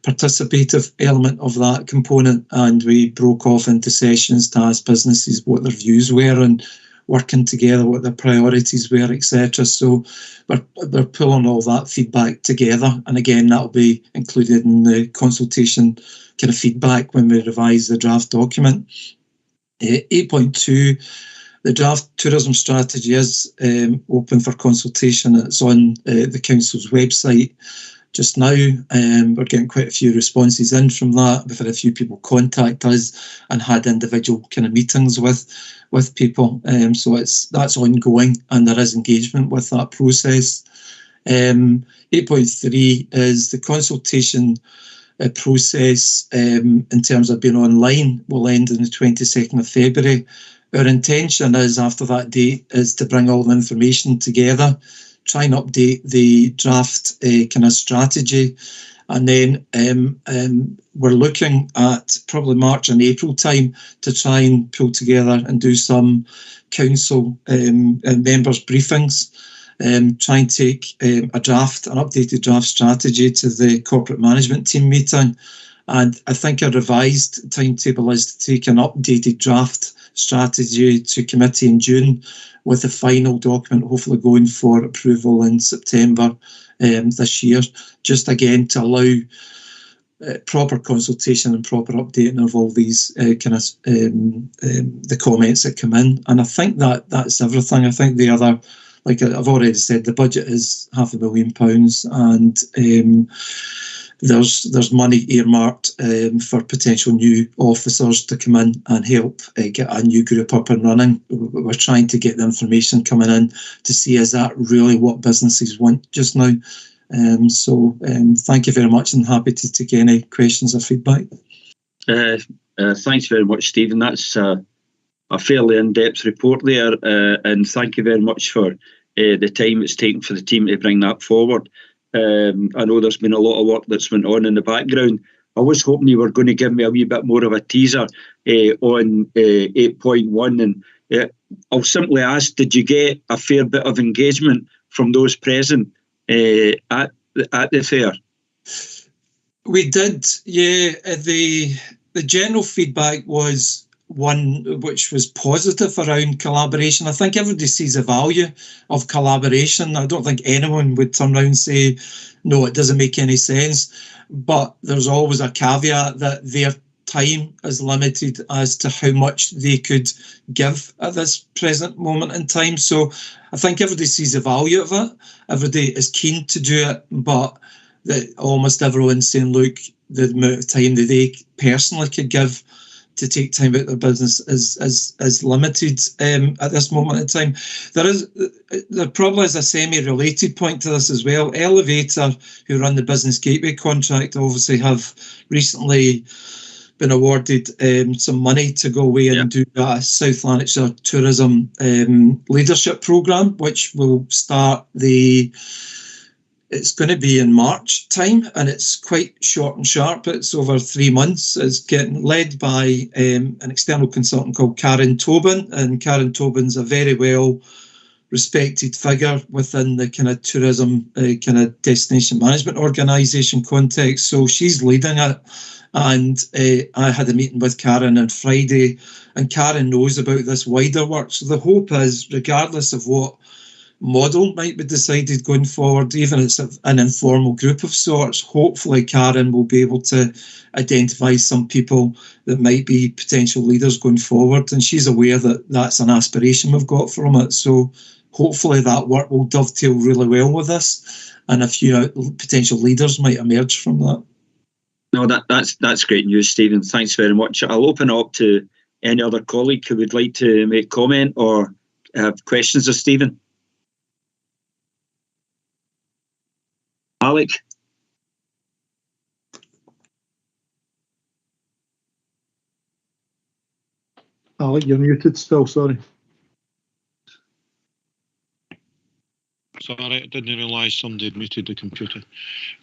participative element of that component, and we broke off into sessions to ask businesses what their views were and working together what their priorities were, etc. So we're pulling all that feedback together, and again that'll be included in the consultation kind of feedback when we revise the draft document. 8.2, the draft tourism strategy is open for consultation. It's on the council's website just now. We're getting quite a few responses in from that. We've had a few people contact us and had individual kind of meetings with people. So that's ongoing, and there is engagement with that process. 8.3 is the consultation process in terms of being online will end on the 22nd of February. Our intention is, after that date, is to bring all the information together, try and update the draft kind of strategy, and then we're looking at probably March and April time to try and pull together and do some council members briefings, try and take an updated draft strategy to the corporate management team meeting. And I think a revised timetable is to take an updated draft strategy to committee in June, with the final document hopefully going for approval in September this year, just again to allow proper consultation and proper updating of all these the comments that come in. And I think that's everything. I think the other, like I've already said, the budget is £500,000, and there's money earmarked for potential new officers to come in and help get a new group up and running. We're trying to get the information coming in to see, is that really what businesses want just now? So thank you very much, and happy to take any questions or feedback. Thanks very much, Stephen. That's a fairly in-depth report there, and thank you very much for the time it's taken for the team to bring that forward. I know there's been a lot of work that's went on in the background. I was hoping you were going to give me a wee bit more of a teaser on 8.1, and I'll simply ask, did you get a fair bit of engagement from those present at the fair? We did, yeah. The general feedback was one which was positive around collaboration. I think everybody sees the value of collaboration. I don't think anyone would turn around and say, no, it doesn't make any sense. But there's always a caveat that their time is limited as to how much they could give at this present moment in time. So I think everybody sees the value of it. Everybody is keen to do it, but almost everyone's saying, look, the amount of time that they personally could give to take time out of their business is limited at this moment in time. There probably is a semi-related point to this as well. Elevator, who run the Business Gateway contract, obviously have recently been awarded some money to go away and do a South Lanarkshire Tourism Leadership Programme, which will start it's going to be in March time, and it's quite short and sharp. It's over 3 months. It's getting led by an external consultant called Karen Tobin, and Karen Tobin's a very well respected figure within the kind of tourism kind of destination management organisation context. So she's leading it, and I had a meeting with Karen on Friday, and Karen knows about this wider work. So the hope is, regardless of what model might be decided going forward, even if it's an informal group of sorts, hopefully Karen will be able to identify some people that might be potential leaders going forward, and she's aware that that's an aspiration we've got from it. So hopefully that work will dovetail really well with this, and a few potential leaders might emerge from that. No, that's great news, Stephen. Thanks very much. I'll open up to any other colleague who would like to make comment or have questions of Stephen. Alec? Alec, you're muted still, sorry. Sorry, I didn't realise somebody had muted the computer.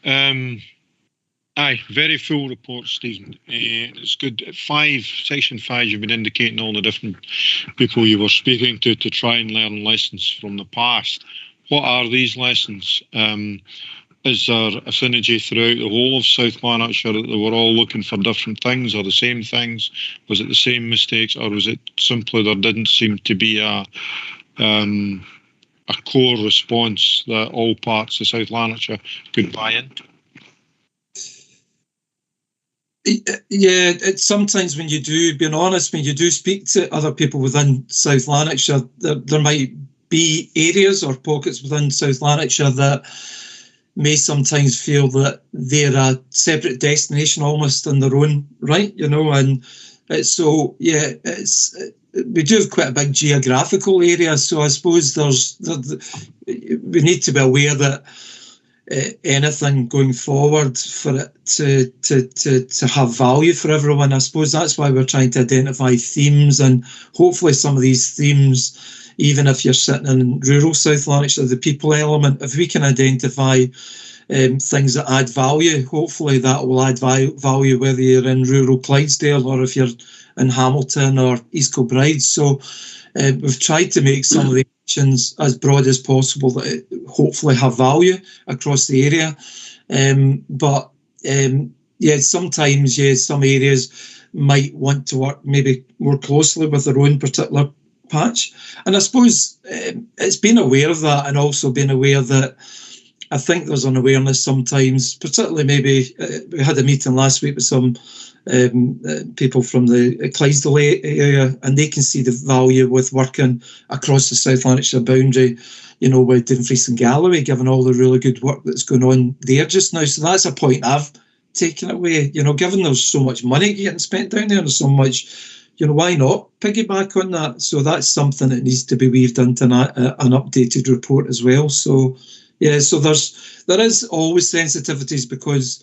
Aye, very full report, Stephen. It's good. Section 5, you've been indicating all the different people you were speaking to try and learn lessons from the past. what are these lessons? Is there a synergy throughout the whole of South Lanarkshire that they were all looking for different things or the same things? Was it the same mistakes, or was it simply there didn't seem to be a core response that all parts of South Lanarkshire could buy into? Yeah, it's sometimes when you do, being honest, when you do speak to other people within South Lanarkshire, there might be areas or pockets within South Lanarkshire that may sometimes feel that they're a separate destination almost in their own right, and so, yeah, we do have quite a big geographical area, so I suppose we need to be aware that anything going forward for it to have value for everyone. I suppose that's why we're trying to identify themes, and hopefully some of these themes, even if you're sitting in rural South Lanarkshire, the people element, if we can identify things that add value, hopefully that will add value whether you're in rural Clydesdale or if you're in Hamilton or East Kilbride. So we've tried to make some of the actions as broad as possible that hopefully have value across the area. But sometimes, some areas might want to work maybe more closely with their own particular patch. And I suppose it's being aware of that, and also being aware that I think there's an awareness sometimes, particularly maybe we had a meeting last week with some people from the Clydesdale area, and they can see the value with working across the South Lanarkshire boundary, with Dumfries and Galloway, given all the really good work that's going on there just now. So that's a point I've taken away, given there's so much money getting spent down there and so much, why not piggyback on that? So that's something that needs to be weaved into an updated report as well. So, yeah, so there is always sensitivities, because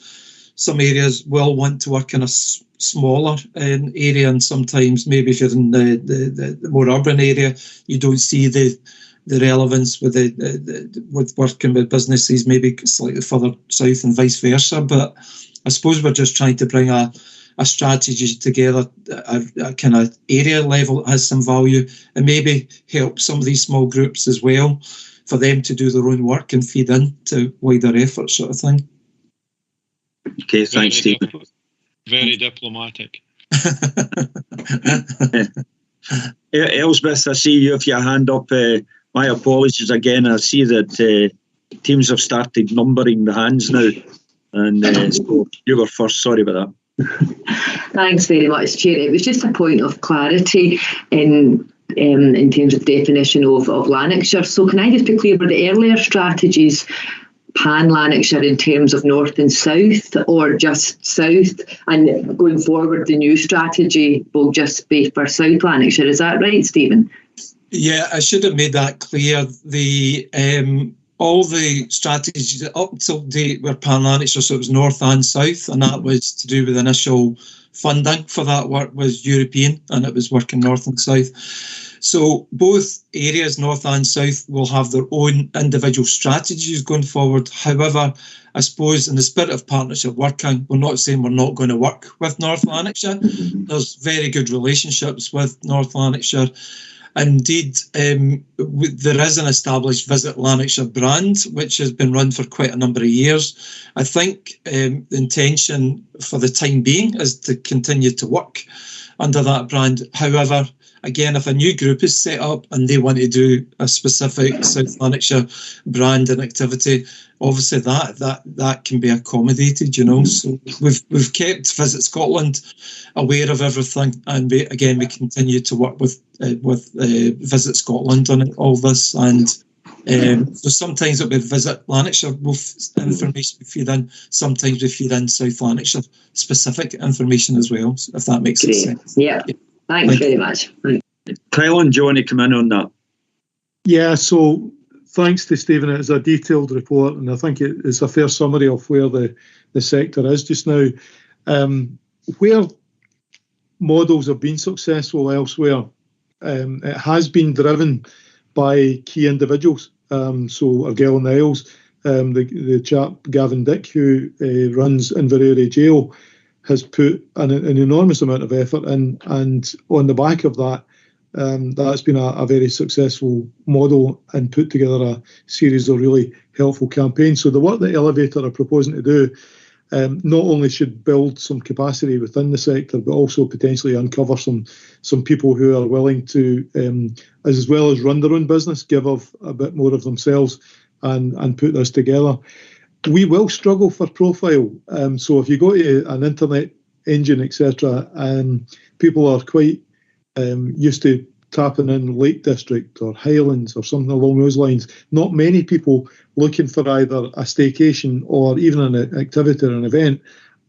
some areas will want to work in a smaller area, and sometimes maybe if you're in the more urban area, you don't see the relevance with with working with businesses maybe slightly further south and vice versa. But I suppose we're just trying to bring a strategy together, a kind of area level that has some value, and maybe help some of these small groups as well, for them to do their own work and feed into wider efforts, sort of thing. Okay, thanks, Steve. Very diplomatic. Elspeth, I see you have your hand up. My apologies again. I see that teams have started numbering the hands now, and so you were first. Sorry about that. Thanks very much, Chair. It was just a point of clarity in terms of definition of Lanarkshire. So can I just be clear, were the earlier strategies pan-Lanarkshire in terms of north and south, or just south, and going forward the new strategy will just be for South Lanarkshire? Is that right, Stephen? Yeah, I should have made that clear. All the strategies up until date were pan-Lanarkshire, so it was north and south, and that was to do with initial funding for that work was European, and it was working north and south. So both areas, north and south, will have their own individual strategies going forward. However, I suppose in the spirit of partnership working, we're not saying we're not going to work with North Lanarkshire. There's very good relationships with North Lanarkshire. Indeed, there is an established Visit Lanarkshire brand, which has been run for quite a number of years. I think the intention for the time being is to continue to work under that brand. However, again, if a new group is set up and they want to do a specific South Lanarkshire brand and activity, obviously that can be accommodated, So we've kept Visit Scotland aware of everything, and we continue to work with Visit Scotland on all this, and so sometimes it'll be Visit Lanarkshire information we feed in, sometimes we feed in South Lanarkshire specific information as well, if that makes sense. Yeah. Thanks very much. Cleland, do you want to come in on that? Yeah, so thanks to Stephen. It is a detailed report, and I think it's a fair summary of where the sector is just now. Where models have been successful elsewhere, it has been driven by key individuals. So Argyll and Isles, the chap Gavin Dick, who runs Inverary Jail, has put an enormous amount of effort in, and on the back of that, That's been a very successful model and put together a series of really helpful campaigns. So the work that Elevator are proposing to do not only should build some capacity within the sector, but also potentially uncover some people who are willing to, as well as run their own business, give of a bit more of themselves and put this together. We will struggle for profile. So if you go to an internet engine, etc., people are quite used to tapping in Lake District or Highlands or something along those lines. Not many people looking for either a staycation or even an activity or an event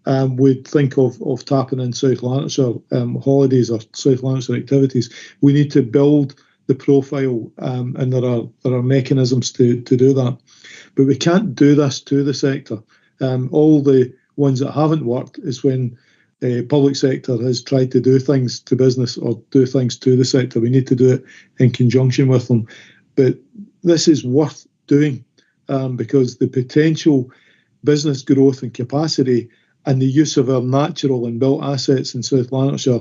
would think of tapping in South Lanarkshire holidays or South Lanarkshire activities. We need to build the profile, and there are mechanisms to do that. But we can't do this to the sector. All the ones that haven't worked is when public sector has tried to do things to business or do things to the sector. We need to do it in conjunction with them. But this is worth doing because the potential business growth and capacity and the use of our natural and built assets in South Lanarkshire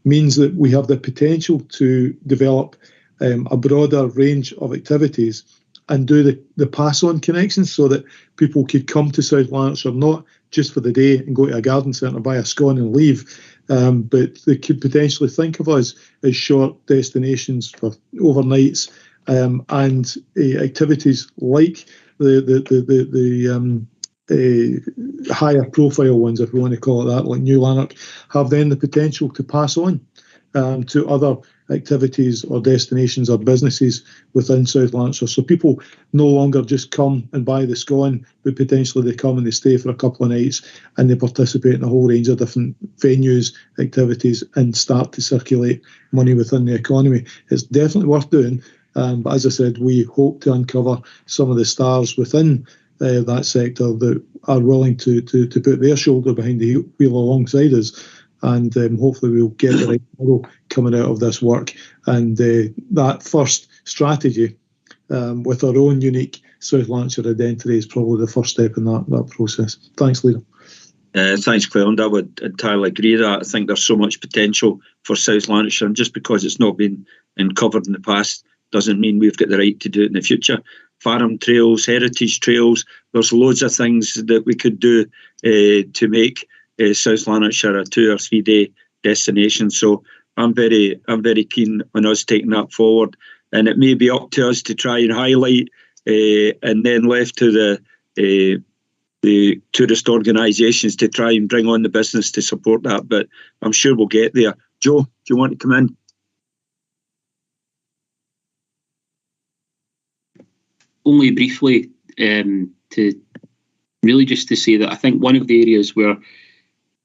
means that we have the potential to develop a broader range of activities and do the pass-on connections so that people could come to South Lanarkshire not just for the day and go to a garden centre, buy a scone and leave, but they could potentially think of us as short destinations for overnights and activities like the higher profile ones, if we want to call it that, like New Lanark, have then the potential to pass on to other activities or destinations or businesses within South Lanarkshire. So people no longer just come and buy the scone, but potentially they come and they stay for a couple of nights and they participate in a whole range of different venues, activities, and start to circulate money within the economy. It's definitely worth doing. But as I said, we hope to uncover some of the stars within that sector that are willing to put their shoulder behind the wheel alongside us. And hopefully we'll get the right model coming out of this work. And that first strategy with our own unique South Lanarkshire identity is probably the first step in that process. Thanks, Leader. Thanks, Claire. And I would entirely agree that I think there's so much potential for South Lanarkshire, and just because it's not been uncovered in the past doesn't mean we've got the right to do it in the future. Farm trails, heritage trails, there's loads of things that we could do to make South Lanarkshire a 2 or 3 day destination. So I'm very keen on us taking that forward, and it may be up to us to try and highlight and then left to the tourist organisations to try and bring on the business to support that, but I'm sure we'll get there. Joe, do you want to come in? Only briefly, to really just to say that I think one of the areas where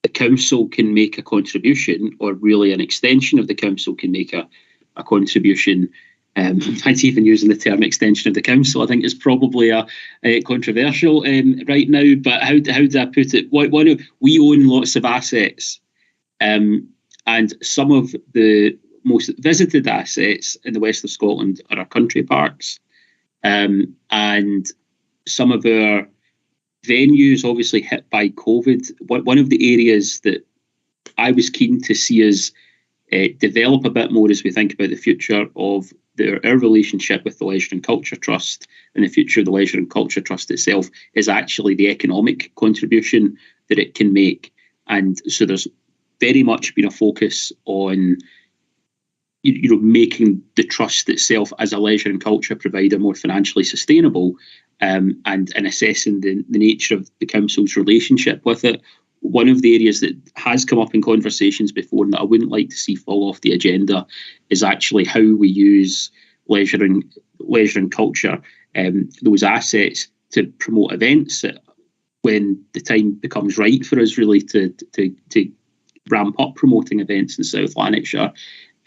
the council can make a contribution, or really an extension of the council can make a contribution. In fact, even using the term extension of the council, I think is probably a controversial right now. But how do I put it? We own lots of assets, and some of the most visited assets in the west of Scotland are our country parks, and some of our venues obviously hit by COVID. One of the areas that I was keen to see us develop a bit more as we think about the future of our relationship with the Leisure and Culture Trust and the future of the Leisure and Culture Trust itself is actually the economic contribution that it can make. And so there's very much been a focus on making the trust itself as a leisure and culture provider more financially sustainable, and assessing the nature of the council's relationship with it. One of the areas that has come up in conversations before and that I wouldn't like to see fall off the agenda is actually how we use leisure and culture, those assets, to promote events when the time becomes right for us really to ramp up promoting events in South Lanarkshire,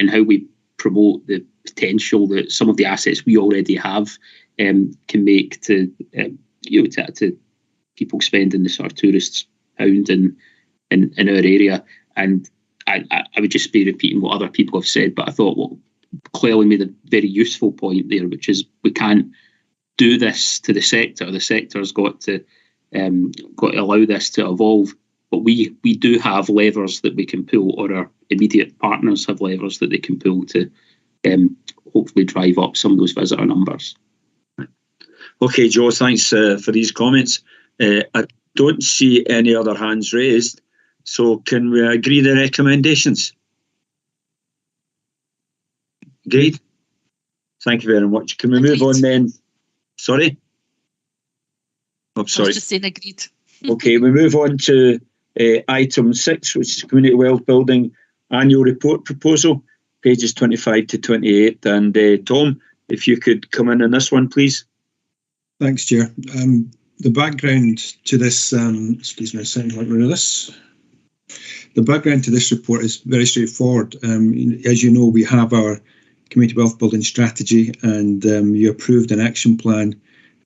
and how we promote the potential that some of the assets we already have can make to people spending the sort of tourists pound in our area. And I would just be repeating what other people have said, but I thought what Clellan made a very useful point there, which is we can't do this to the sector. The sector's got to allow this to evolve. But we do have levers that we can pull, or our immediate partners have levers that they can pull to hopefully drive up some of those visitor numbers. Okay, Joe, thanks for these comments. I don't see any other hands raised, so can we agree the recommendations? Agreed. Thank you very much. Can we move on then? Sorry? I'm sorry. I was just saying agreed. Okay, we move on to item 6, which is Community Wealth Building Annual Report Proposal, pages 25 to 28. And Tom, if you could come in on this one, please. Thanks, Chair. The background to this, excuse me a second, let me read this. The background to this report is very straightforward. As you know, we have our Community Wealth Building Strategy, and you approved an action plan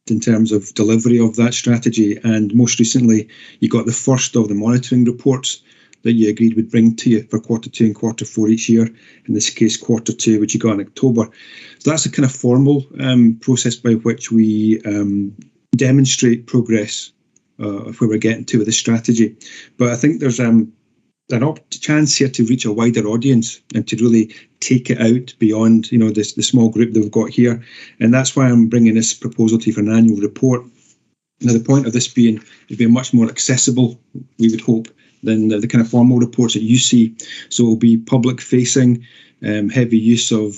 in terms of delivery of that strategy. And most recently, you got the first of the monitoring reports that you agreed would bring to you for Q2 and Q4 each year. In this case, Q2, which you got in October. So that's a kind of formal process by which we demonstrate progress of where we're getting to with the strategy. But I think there's an chance here to reach a wider audience and to really take it out beyond, you know, the small group that we've got here. And that's why I'm bringing this proposal to you for an annual report. Now, the point of this being is being much more accessible, we would hope, than the kind of formal reports that you see. So it will be public facing, heavy use of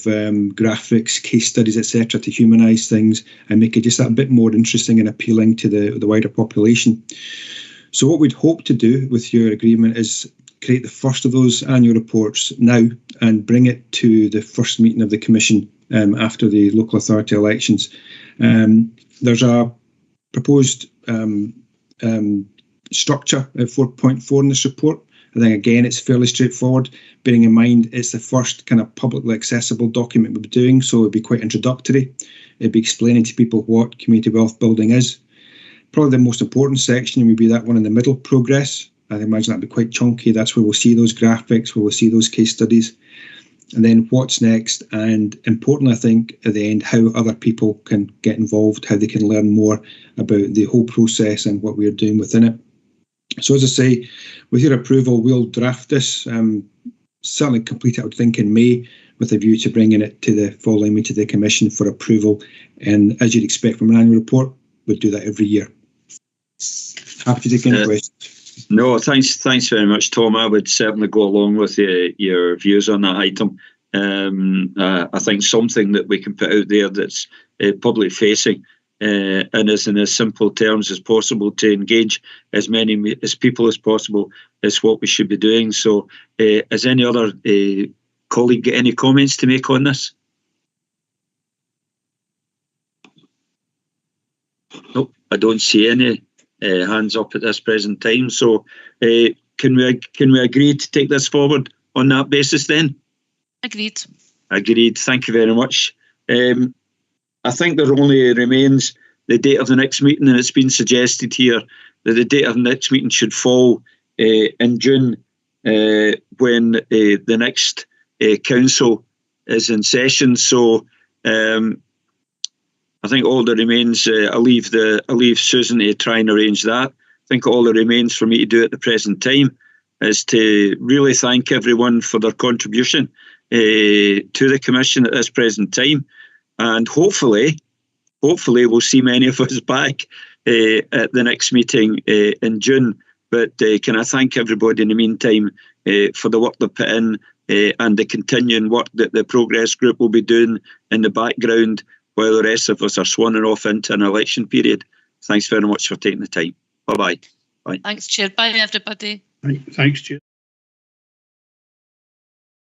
graphics, case studies, etc., to humanise things and make it just a bit more interesting and appealing to the wider population. So what we'd hope to do with your agreement is create the first of those annual reports now and bring it to the first meeting of the Commission after the local authority elections. There's a proposed structure at 4.4 in this report. I think, again, it's fairly straightforward, bearing in mind it's the first kind of publicly accessible document we'll be doing, so it'd be quite introductory. It'd be explaining to people what community wealth building is. Probably the most important section would be that one in the middle, progress. I imagine that'd be quite chunky. That's where we'll see those graphics, where we'll see those case studies. And then what's next, and importantly, I think, at the end, how other people can get involved, how they can learn more about the whole process and what we're doing within it. So as I say, with your approval, we'll draft this, certainly complete it, I would think, in May, with a view to bringing it to the following meeting of the Commission for approval. And as you'd expect from an annual report, we'll do that every year. Happy to take any questions. No, thanks very much, Tom. I would certainly go along with your views on that item. I think something that we can put out there that's public facing and is in as simple terms as possible to engage as many as people as possible is what we should be doing. So has any other colleague got any comments to make on this? Nope, I don't see any hands up at this present time. So can we agree to take this forward on that basis then? Agreed. Agreed. Thank you very much. I think there only remains the date of the next meeting, and it's been suggested here that the date of the next meeting should fall in June when the next council is in session. So I think all that remains, I'll leave Susan to try and arrange that. I think all that remains for me to do at the present time is to really thank everyone for their contribution to the Commission at this present time. And hopefully we'll see many of us back at the next meeting in June. But can I thank everybody in the meantime for the work they've put in and the continuing work that the Progress Group will be doing in the background while the rest of us are swanning off into an election period. Thanks very much for taking the time. Bye-bye. Bye. Thanks, Chair. Bye, everybody. Thanks, Chair.